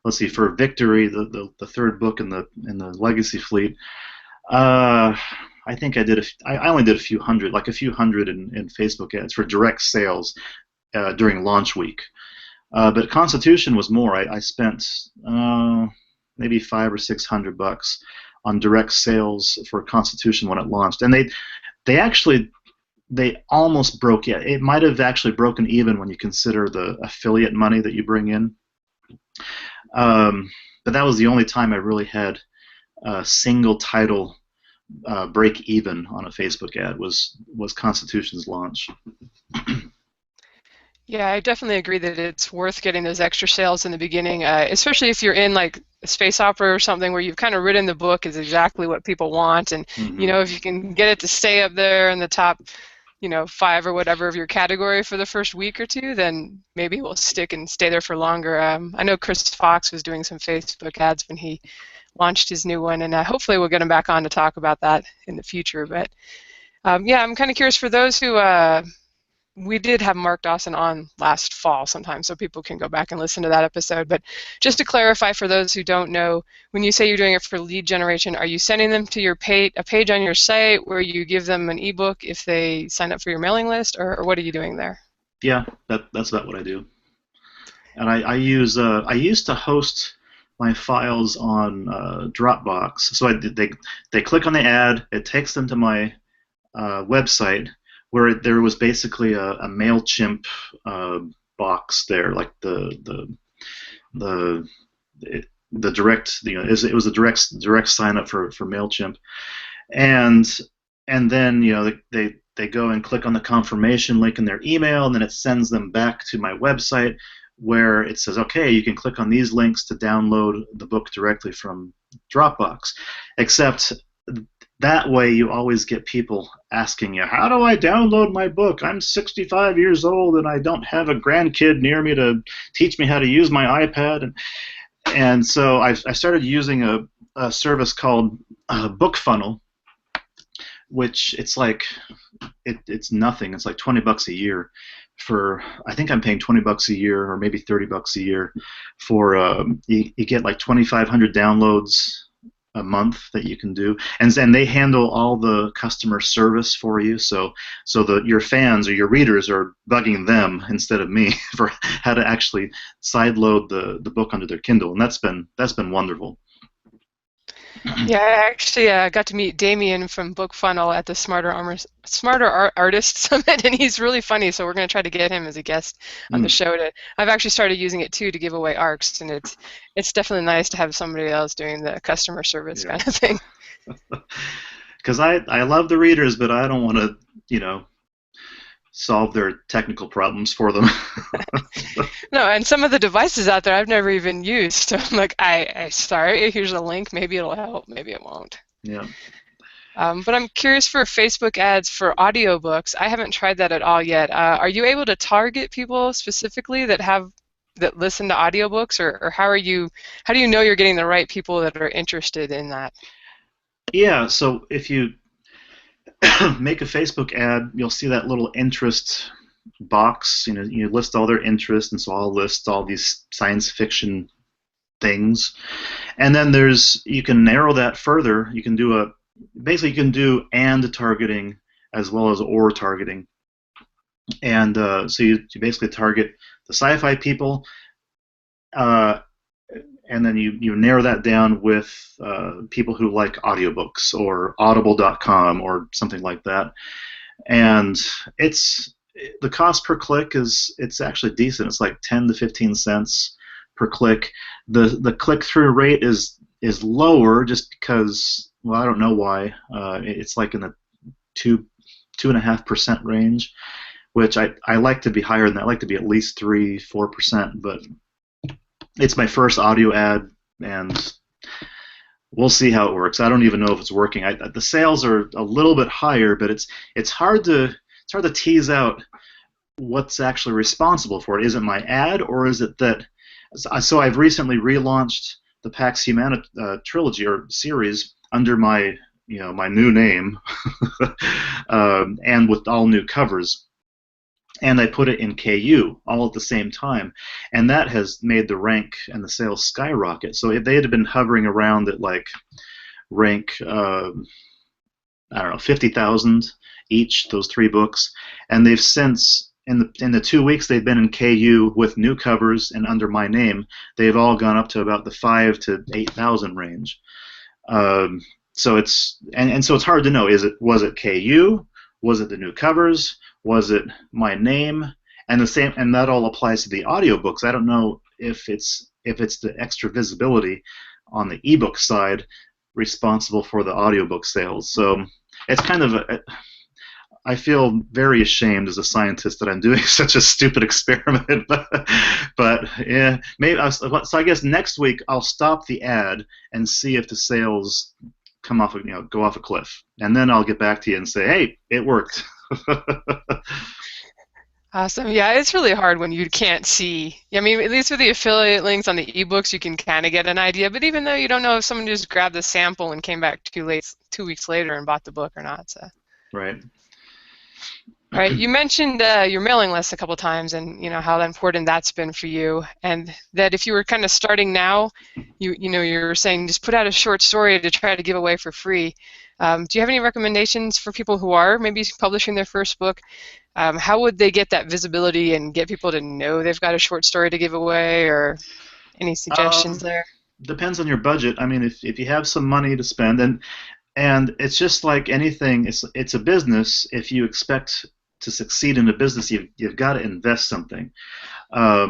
let's see, for Victory, the third book in the Legacy Fleet. I think I only did a few hundred in Facebook ads for direct sales during launch week. But Constitution was more. I spent maybe $500 or $600 on direct sales for Constitution when it launched, and they almost broke it. It might have actually broken even when you consider the affiliate money that you bring in. But that was the only time I really had a single title break even on a Facebook ad was Constitution's launch. Yeah, I definitely agree that it's worth getting those extra sales in the beginning, especially if you're in like a space opera or something where you've kind of written the book is exactly what people want, and if you can get it to stay up there in the top 5 or whatever of your category for the first week or two, then maybe it will stick and stay there for longer. I know Chris Fox was doing some Facebook ads when he launched his new one, and hopefully we'll get him back on to talk about that in the future. But yeah, I'm kind of curious for those who we did have Mark Dawson on last fall sometime, so people can go back and listen to that episode. But just to clarify for those who don't know, when you say you're doing it for lead generation, are you sending them to a page on your site where you give them an ebook if they sign up for your mailing list, or what are you doing there? Yeah, that's about what I do. And I used to host my files on Dropbox. So they click on the ad, it takes them to my website, where there was basically a MailChimp box there, like the direct, it was a direct sign up for MailChimp, and then they go and click on the confirmation link in their email, and then it sends them back to my website where it says, okay, you can click on these links to download the book directly from Dropbox. Except that way you always get people asking you, how do I download my book? I'm 65 years old and I don't have a grandkid near me to teach me how to use my iPad. And so I started using a service called BookFunnel, which it's nothing. It's like $20 a year I think I'm paying $20 a year or maybe $30 a year for you get like 2,500 downloads a month that you can do, and then they handle all the customer service for you. So your fans or your readers are bugging them instead of me for how to actually sideload the book onto their Kindle, and that's been wonderful. Yeah, I actually got to meet Damien from BookFunnel at the Smarter Artist Summit, and he's really funny. So we're going to try to get him as a guest on the show. I've actually started using it too to give away ARCs, and it's definitely nice to have somebody else doing the customer service kind of thing. Because I love the readers, but I don't want to solve their technical problems for them. No, and some of the devices out there I've never even used. So I'm like, sorry, here's a link. Maybe it'll help. Maybe it won't. Yeah. But I'm curious for Facebook ads for audiobooks. I haven't tried that at all yet. Are you able to target people specifically that listen to audiobooks, or how do you know you're getting the right people that are interested in that? Yeah. So if you make a Facebook ad, you'll see that little interest box. You list all their interests, and so I'll list all these science fiction things. And then you can narrow that further. You can do and targeting as well as or targeting. And so you basically target the sci-fi people, uh, and then you narrow that down with people who like audiobooks or audible.com or something like that. And it's the cost per click it's actually decent. It's like 10 to 15 cents per click. The click-through rate is lower just because, well, I don't know why. It's like in the 2.5% range, which I like to be higher than that. I like to be at least 3-4%, but it's my first audio ad, and we'll see how it works. I don't even know if it's working. The sales are a little bit higher, but it's hard to tease out what's actually responsible for it. Is it my ad, or is it that? So I've recently relaunched the Pax Humana trilogy or series under my my new name, and with all new covers. And I put it in KU all at the same time, and that has made the rank and the sales skyrocket. So if they had been hovering around at like rank, I don't know, 50,000 each, those 3 books, and they've since in the 2 weeks they've been in KU with new covers and under my name, they've all gone up to about the 5,000 to 8,000 range. So it's so it's hard to know. Was it KU? Was it the new covers? Was it my name? And the same, and that all applies to the audiobooks. I don't know if it's the extra visibility on the ebook side responsible for the audiobook sales. So it's kind of I feel very ashamed as a scientist that I'm doing such a stupid experiment. But yeah, maybe so I guess next week I'll stop the ad and see if the sales come off, go off a cliff, and then I'll get back to you and say, hey, it worked. Awesome. Yeah, it's really hard when you can't see. I mean, at least with the affiliate links on the ebooks, you can kind of get an idea. But even though you don't know if someone just grabbed the sample and came back 2 weeks later and bought the book or not. So. Right. All right. You mentioned your mailing list a couple times, and how important that's been for you, and that if you were kind of starting now, you're saying just put out a short story to try to give away for free. Do you have any recommendations for people who are maybe publishing their first book? How would they get that visibility and get people to know they've got a short story to give away, or any suggestions there? Depends on your budget. I mean, if you have some money to spend, and it's just like anything, it's a business. If you expect to succeed in a business, you've got to invest something. I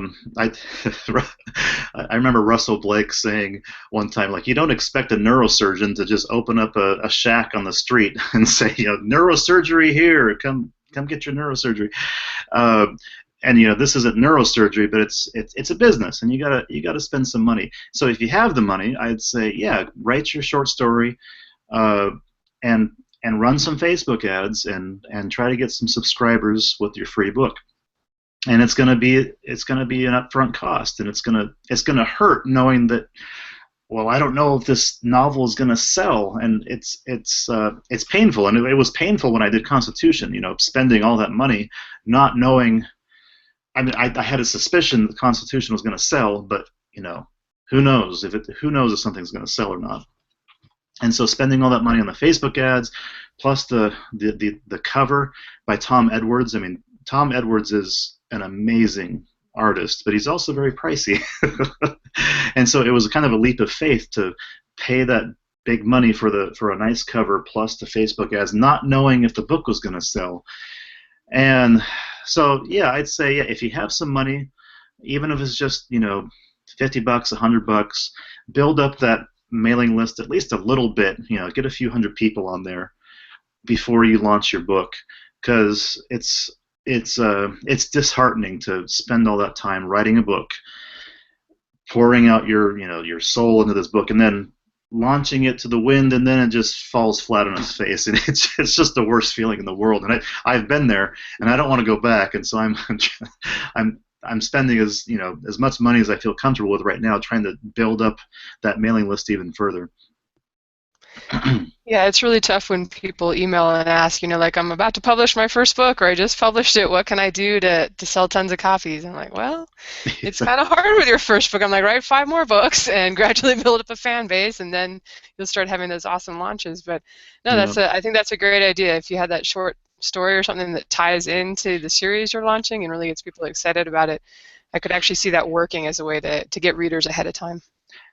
remember Russell Blake saying one time, like, you don't expect a neurosurgeon to just open up a shack on the street and say, neurosurgery here, come get your neurosurgery. And this isn't neurosurgery, but it's a business, and you gotta spend some money. So if you have the money, I'd say, yeah, write your short story, and run some Facebook ads and try to get some subscribers with your free book. And it's gonna be an upfront cost, and it's gonna hurt knowing that, well, I don't know if this novel is gonna sell, and it's painful, and it was painful when I did Constitution, spending all that money, not knowing. I mean, I had a suspicion that Constitution was gonna sell, but who knows if something's gonna sell or not. And so spending all that money on the Facebook ads, plus the cover by Tom Edwards. I mean, Tom Edwards is an amazing artist, but he's also very pricey. And so it was kind of a leap of faith to pay that big money for a nice cover plus the Facebook ads, not knowing if the book was going to sell. And so, yeah, I'd say, yeah, if you have some money, even if it's just $50, $100, build up that mailing list at least a little bit. Get a few hundred people on there before you launch your book, because it's disheartening to spend all that time writing a book, pouring out your soul into this book, and then launching it to the wind, and then it just falls flat on its face, and it's just the worst feeling in the world. And I've been there, and I don't want to go back, and so I'm spending as much money as I feel comfortable with right now, trying to build up that mailing list even further. Yeah, it's really tough when people email and ask, like, I'm about to publish my first book, or I just published it. What can I do to sell tons of copies? I'm like, well, it's kind of hard with your first book. I'm like, write 5 more books and gradually build up a fan base, and then you'll start having those awesome launches. But no, I think that's a great idea. If you had that short story or something that ties into the series you're launching and really gets people excited about it, I could actually see that working as a way to get readers ahead of time.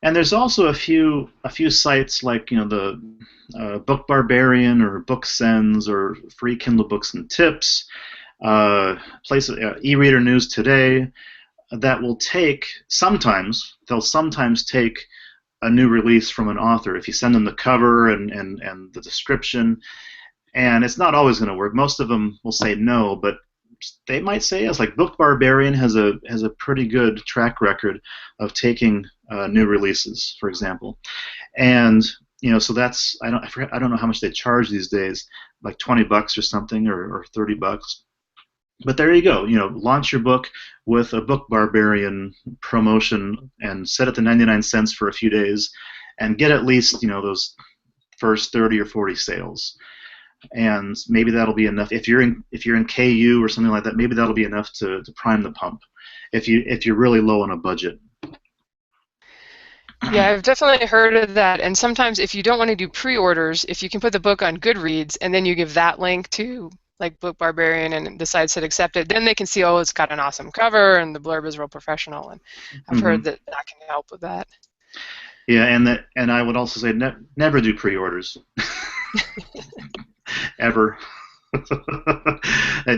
And there's also a few sites like the Book Barbarian or Booksends or Free Kindle Books and Tips, places e-reader News Today, that will they'll sometimes take a new release from an author if you send them the cover and the description, and it's not always going to work. Most of them will say no, but they might say yes. Like Book Barbarian has a pretty good track record of taking new releases, for example, and so that's I don't know how much they charge these days, like $20 or something, or $30. But there you go. Launch your book with a Book Barbarian promotion and set it to 99 cents for a few days, and get at least those first 30 or 40 sales. And maybe that'll be enough. If you're in KU or something like that, maybe that'll be enough to prime the pump. If you're really low on a budget. Yeah, I've definitely heard of that. And sometimes if you don't want to do pre-orders, if you can put the book on Goodreads and then you give that link to like Book Barbarian and the sites that accept it, then they can see, oh, it's got an awesome cover and the blurb is real professional. And I've heard that can help with that. Yeah, and I would also say never do pre-orders. Ever.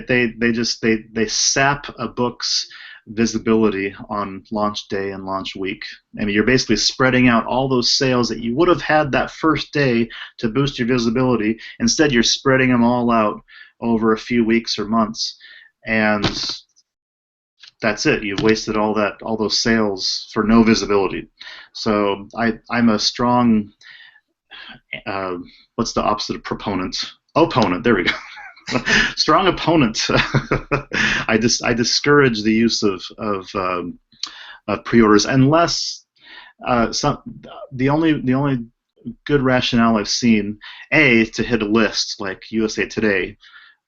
they sap a book's visibility on launch day and launch week. I mean, you're basically spreading out all those sales that you would have had that first day to boost your visibility. Instead, you're spreading them all out over a few weeks or months, and that's it. You've wasted all those sales for no visibility. So I'm a strong what's the opposite of proponent? Opponent. There we go. Strong opponent. I discourage the use of pre-orders unless the only good rationale I've seen, A, to hit a list like USA Today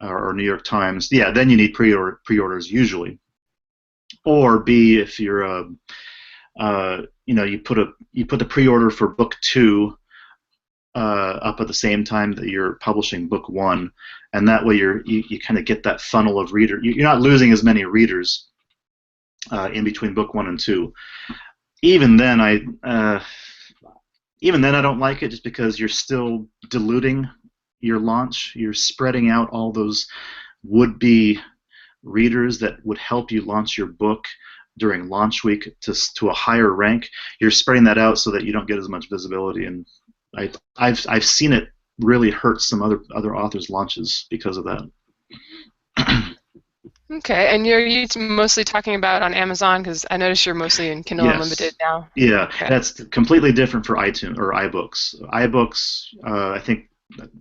or New York Times. Yeah, then you need pre-orders usually. Or B, if you're you put the pre-order for book 2 up at the same time that you're publishing book 1, and that way you kind of get that funnel of readers. You're not losing as many readers in between book 1 and 2. Even then, I don't like it, just because you're still diluting your launch. You're spreading out all those would-be readers that would help you launch your book during launch week to a higher rank. You're spreading that out so that you don't get as much visibility, and I've seen it really hurt some other authors' launches because of that. Okay, and you're mostly talking about on Amazon, because I notice you're mostly in Kindle Unlimited now. Yeah, okay. That's completely different for iTunes or iBooks. iBooks, I think,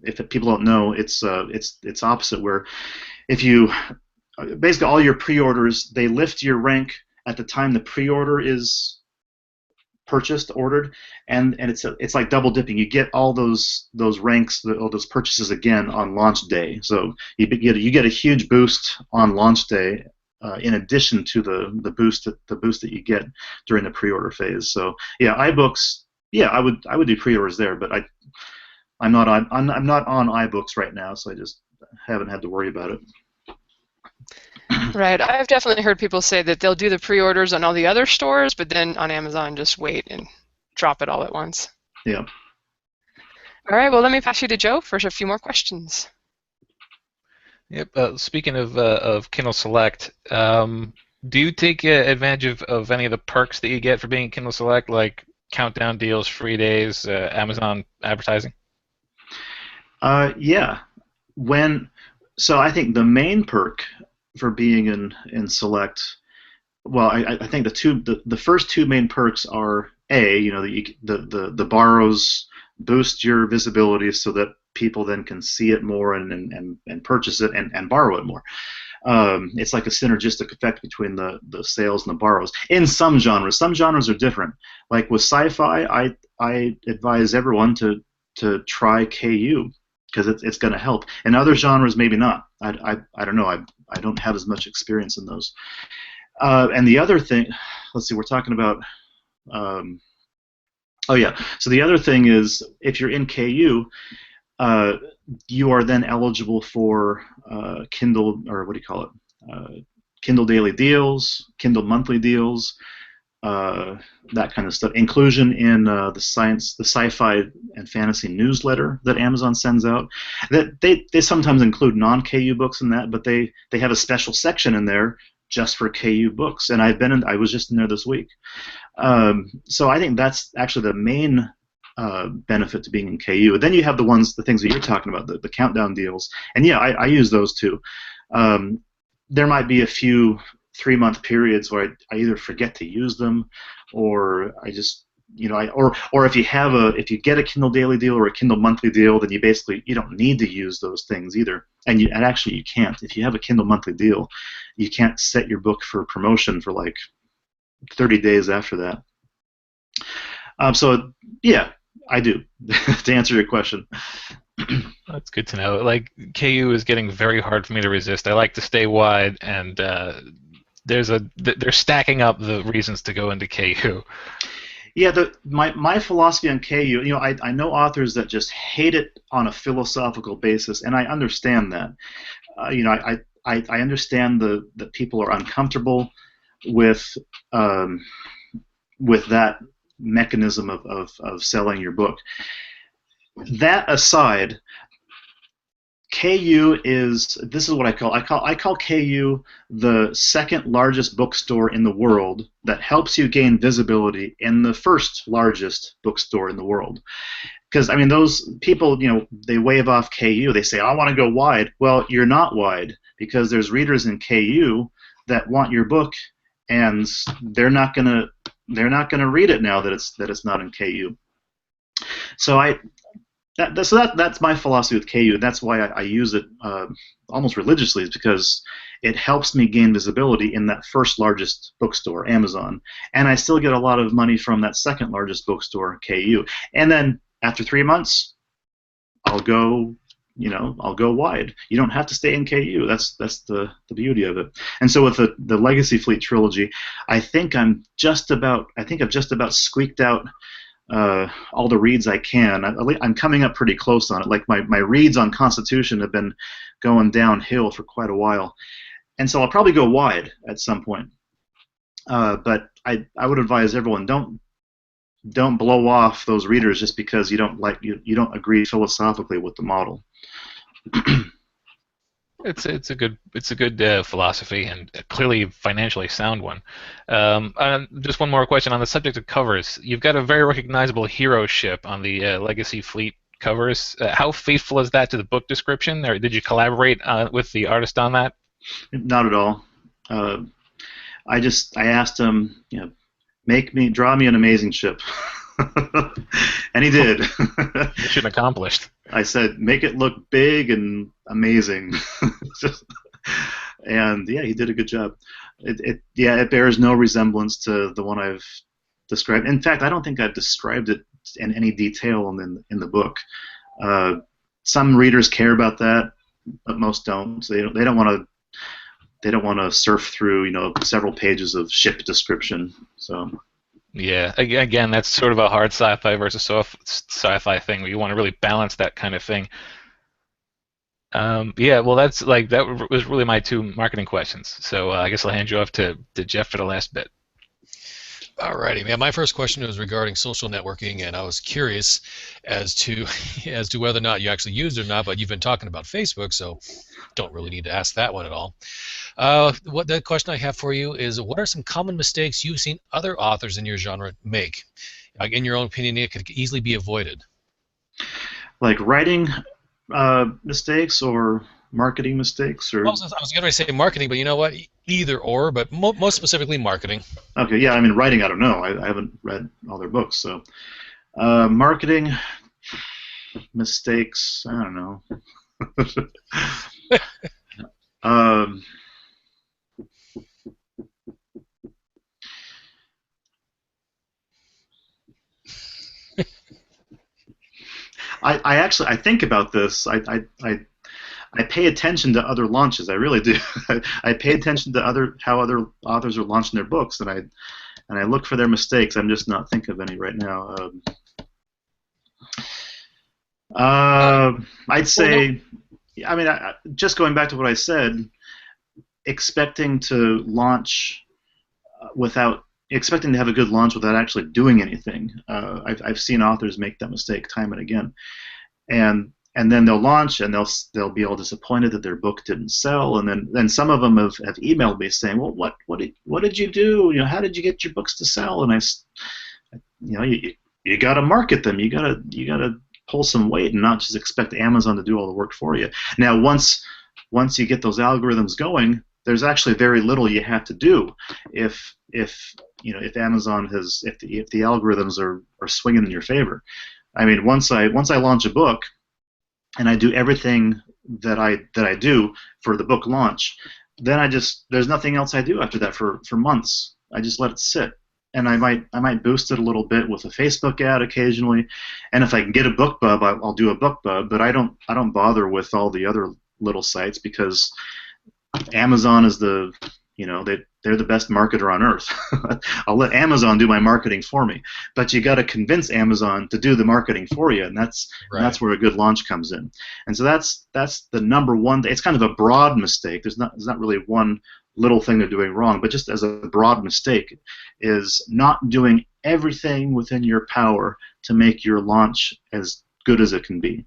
if people don't know, it's opposite, where if you basically all your pre-orders, they lift your rank at the time the pre-order is ordered, and it's like double dipping. You get all those ranks, all those purchases again on launch day. So you get a huge boost on launch day, in addition to the boost that you get during the pre-order phase. So yeah, iBooks. Yeah, I would do pre-orders there, but I'm not on iBooks right now, so I just haven't had to worry about it. Right. I've definitely heard people say that they'll do the pre-orders on all the other stores, but then on Amazon just wait and drop it all at once. Yeah. All right. Well, let me pass you to Joe for a few more questions. Yep. Speaking of Kindle Select, do you take advantage of any of the perks that you get for being Kindle Select, like countdown deals, free days, Amazon advertising? Yeah. So I think the main perk for being in Select, well, I think the first two main perks are the borrows boost your visibility so that people then can see it more and purchase it and borrow it more. It's like a synergistic effect between the sales and the borrows. In some genres are different. Like with sci-fi, I advise everyone to try KU, because it's going to help. In other genres, maybe not. I don't know. I don't have as much experience in those. And the other thing, let's see, we're talking about. Oh yeah. So the other thing is, if you're in KU, you are then eligible for Kindle, or what do you call it? Kindle Daily Deals, Kindle Monthly Deals, that kind of stuff. Inclusion in the sci-fi and fantasy newsletter that Amazon sends out. That they sometimes include non-KU books in that, but they have a special section in there just for KU books. And I was just in there this week. So I think that's actually the main benefit to being in KU. Then you have the things that you're talking about, the countdown deals. And yeah, I use those too. There might be a few 3-month periods where I either forget to use them, or I just, or if you get a Kindle Daily deal or a Kindle Monthly deal, then you don't need to use those things either. And actually you can't. If you have a Kindle Monthly deal, you can't set your book for promotion for like 30 days after that. So yeah, I do. To answer your question. That's good to know. Like, KU is getting very hard for me to resist. I like to stay wide, and they're stacking up the reasons to go into KU. Yeah, my philosophy on KU, I know authors that just hate it on a philosophical basis, and I understand that. I understand that people are uncomfortable with that mechanism of selling your book. That aside, KU this is what I call KU the second largest bookstore in the world that helps you gain visibility in the first largest bookstore in the world. Because, I mean, those people, they wave off KU. They say, I want to go wide. Well, you're not wide, because there's readers in KU that want your book, and they're not gonna read it now that it's not in KU. So that's my philosophy with KU. That's why I use it almost religiously, is because it helps me gain visibility in that first largest bookstore, Amazon, and I still get a lot of money from that second largest bookstore, KU. And then after 3 months, I'll go wide. You don't have to stay in KU. That's the beauty of it. And so with the Legacy Fleet trilogy, I think I've just about squeaked out all the reads I can. I'm coming up pretty close on it. Like my reads on Constitution have been going downhill for quite a while, and so I'll probably go wide at some point. But I would advise everyone, don't blow off those readers just because you don't agree philosophically with the model. It's a good philosophy, and clearly financially sound one. Just one more question on the subject of covers. You've got a very recognizable hero ship on the Legacy Fleet covers. How faithful is that to the book description, or did you collaborate with the artist on that? Not at all. I asked him, draw me an amazing ship. And he did. Mission accomplished. I said, make it look big and amazing. And yeah, he did a good job. It bears no resemblance to the one I've described. In fact, I don't think I've described it in any detail in the book. Some readers care about that, but most don't. So they don't want to surf through several pages of ship description. So. Yeah, again, that's sort of a hard sci-fi versus soft sci-fi thing where you want to really balance that kind of thing. Yeah, well, that was really my two marketing questions. So I guess I'll hand you off to Jeff for the last bit. Alrighty, man. My first question was regarding social networking, and I was curious as to whether or not you actually used it or not. But you've been talking about Facebook, so don't really need to ask that one at all. What the question I have for you is, what are some common mistakes you've seen other authors in your genre make? Like, in your own opinion, it could easily be avoided. Like writing mistakes or marketing mistakes, or? Well, I was going to say marketing, but you know what? Either or, but most specifically marketing. Okay, yeah. I mean, writing, I don't know. I haven't read all their books, so marketing mistakes, I don't know. I think about this. I pay attention to other launches. I really do. I pay attention to how other authors are launching their books, and I look for their mistakes. I'm just not thinking of any right now. I'd say, I mean, just going back to what I said, expecting to launch without expecting to have a good launch without actually doing anything. I've seen authors make that mistake time and again, and then they'll launch and they'll be all disappointed that their book didn't sell, and then some of them have emailed me saying, well, what did you do? You know, how did you get your books to sell? And you got to market them. You got to pull some weight and not just expect Amazon to do all the work for you. Now, once you get those algorithms going, there's actually very little you have to do if Amazon if the algorithms are swinging in your favor. I mean, once I launch a book and I do everything that I do for the book launch, then there's nothing else I do after that for months. I just let it sit. And I might boost it a little bit with a Facebook ad occasionally, and if I can get a BookBub, I'll do a BookBub. But I don't bother with all the other little sites because Amazon is they're the best marketer on earth. I'll let Amazon do my marketing for me, but you got to convince Amazon to do the marketing for you, and that's where a good launch comes in. And so that's the number one. It's kind of a broad mistake. There's not really one little thing they're doing wrong, but just as a broad mistake is not doing everything within your power to make your launch as good as it can be.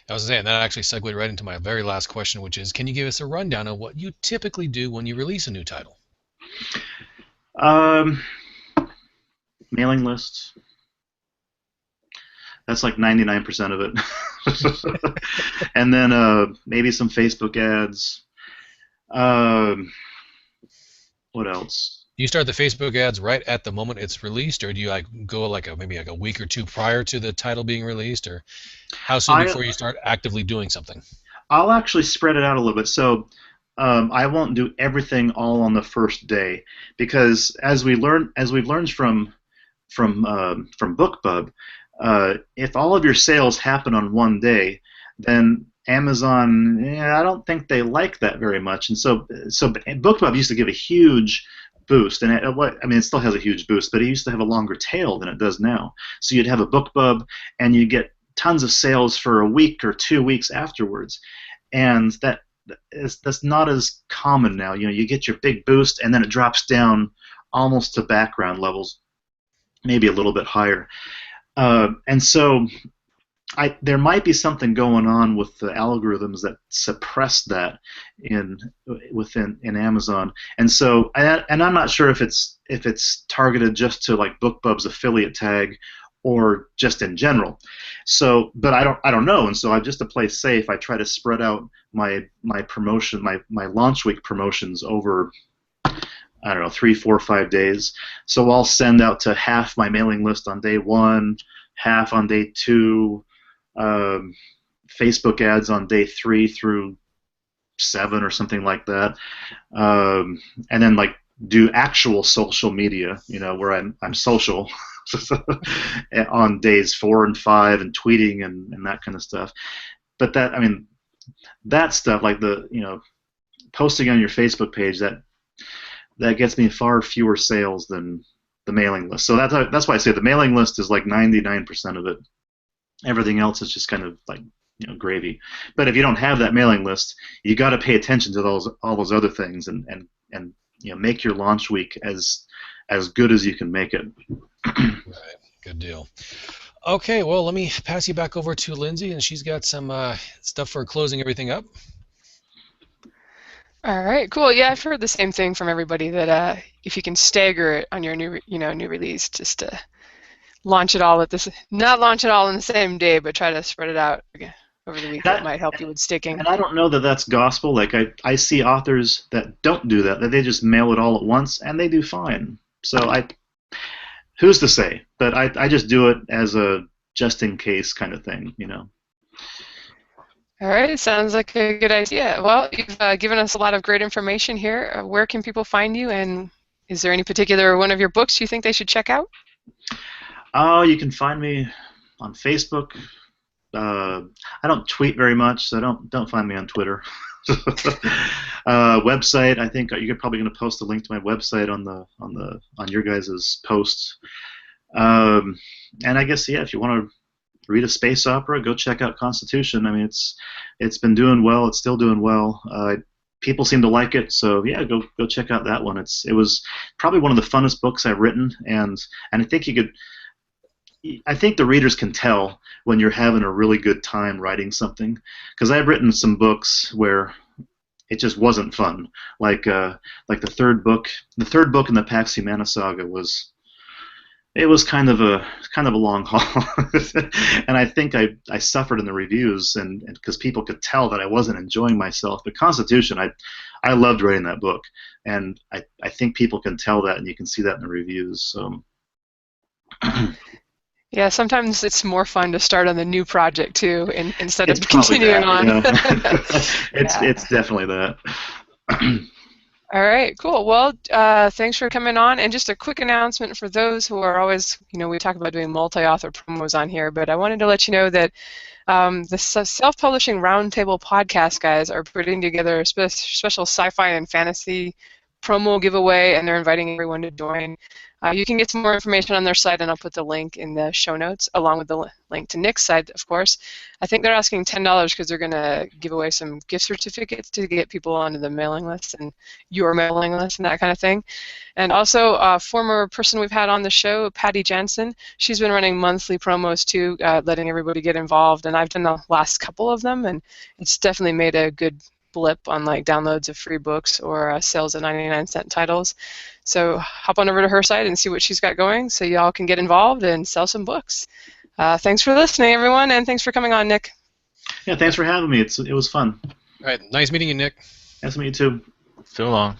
I was saying that actually segued right into my very last question, which is, can you give us a rundown of what you typically do when you release a new title? Mailing lists. That's like 99% of it. And then maybe some Facebook ads. What else? Do you start the Facebook ads right at the moment it's released, or do you go maybe a week or two prior to the title being released, or how soon before you start actively doing something? I'll actually spread it out a little bit. So I won't do everything all on the first day, because as we've learned from BookBub, if all of your sales happen on one day, then Amazon, I don't think they like that very much. And so BookBub used to give a huge boost, and it still has a huge boost, but it used to have a longer tail than it does now. So you'd have a BookBub, and you get tons of sales for a week or 2 weeks afterwards, and that's not as common now. You get your big boost, and then it drops down almost to background levels, maybe a little bit higher, and so there might be something going on with the algorithms that suppress that within Amazon, and so and I'm not sure if it's targeted just to like BookBub's affiliate tag or just in general. So, but I don't know, and so just to play safe, I try to spread out my promotion, my launch week promotions over, I don't know, 3, 4, 5 days. So I'll send out to half my mailing list on day 1, half on day 2. Facebook ads on day 3 through 7 or something like that, and then do actual social media, where I'm social on days 4 and 5, and tweeting and that kind of stuff. But that stuff, like posting on your Facebook page, that gets me far fewer sales than the mailing list. So that's why I say the mailing list is like 99% of it. Everything else is just kind of like gravy. But if you don't have that mailing list, you got to pay attention to all those other things and make your launch week as good as you can make it. Right. Good deal. Okay, well, let me pass you back over to Lindsay, and she's got some stuff for closing everything up. All right, cool. Yeah, I've heard the same thing from everybody, that if you can stagger it on your new release, just to not launch it all in the same day, but try to spread it out over the week. That might help you with sticking. And I don't know that that's gospel. Like I see authors that don't do that they just mail it all at once, and they do fine. So who's to say? But I just do it as a just in case kind of thing, All right, sounds like a good idea. Well, you've given us a lot of great information here. Where can people find you, and is there any particular one of your books you think they should check out? Oh, you can find me on Facebook. I don't tweet very much, so don't find me on Twitter. Website, I think you're probably going to post a link to my website on your guys' posts. And I guess if you want read a space opera, go check out Constitution. I mean, it's been doing well. It's still doing well. People seem to like it, so yeah, go check out that one. It was probably one of the funnest books I've written, and I think I think the readers can tell when you're having a really good time writing something, because I've written some books where it just wasn't fun. Like the third book in the Pax Humana saga was kind of a long haul, and I think I suffered in the reviews, and because people could tell that I wasn't enjoying myself. But Constitution, I loved writing that book, and I think people can tell that, and you can see that in the reviews. So. Yeah, sometimes it's more fun to start on the new project too, instead It's of continuing on. Yeah. It's definitely that. All right, cool. Well, thanks for coming on. And just a quick announcement for those who are always, we talk about doing multi-author promos on here, but I wanted to let you know that the Self-Publishing Roundtable podcast guys are putting together a special sci-fi and fantasy promo giveaway, and they're inviting everyone to join. You can get some more information on their site, and I'll put the link in the show notes, along with the link to Nick's site, of course. I think they're asking $10 because they're going to give away some gift certificates to get people onto the mailing list and your mailing list and that kind of thing. And also, a former person we've had on the show, Patty Jensen, she's been running monthly promos too, letting everybody get involved, and I've done the last couple of them, and it's definitely made a good blip on like downloads of free books or sales of 99-cent titles. So hop on over to her site and see what she's got going, so y'all can get involved and sell some books. Thanks for listening, everyone, and thanks for coming on, Nick. Yeah, thanks for having me. It was fun. All right, nice meeting you, Nick. Nice to meet you too. So long.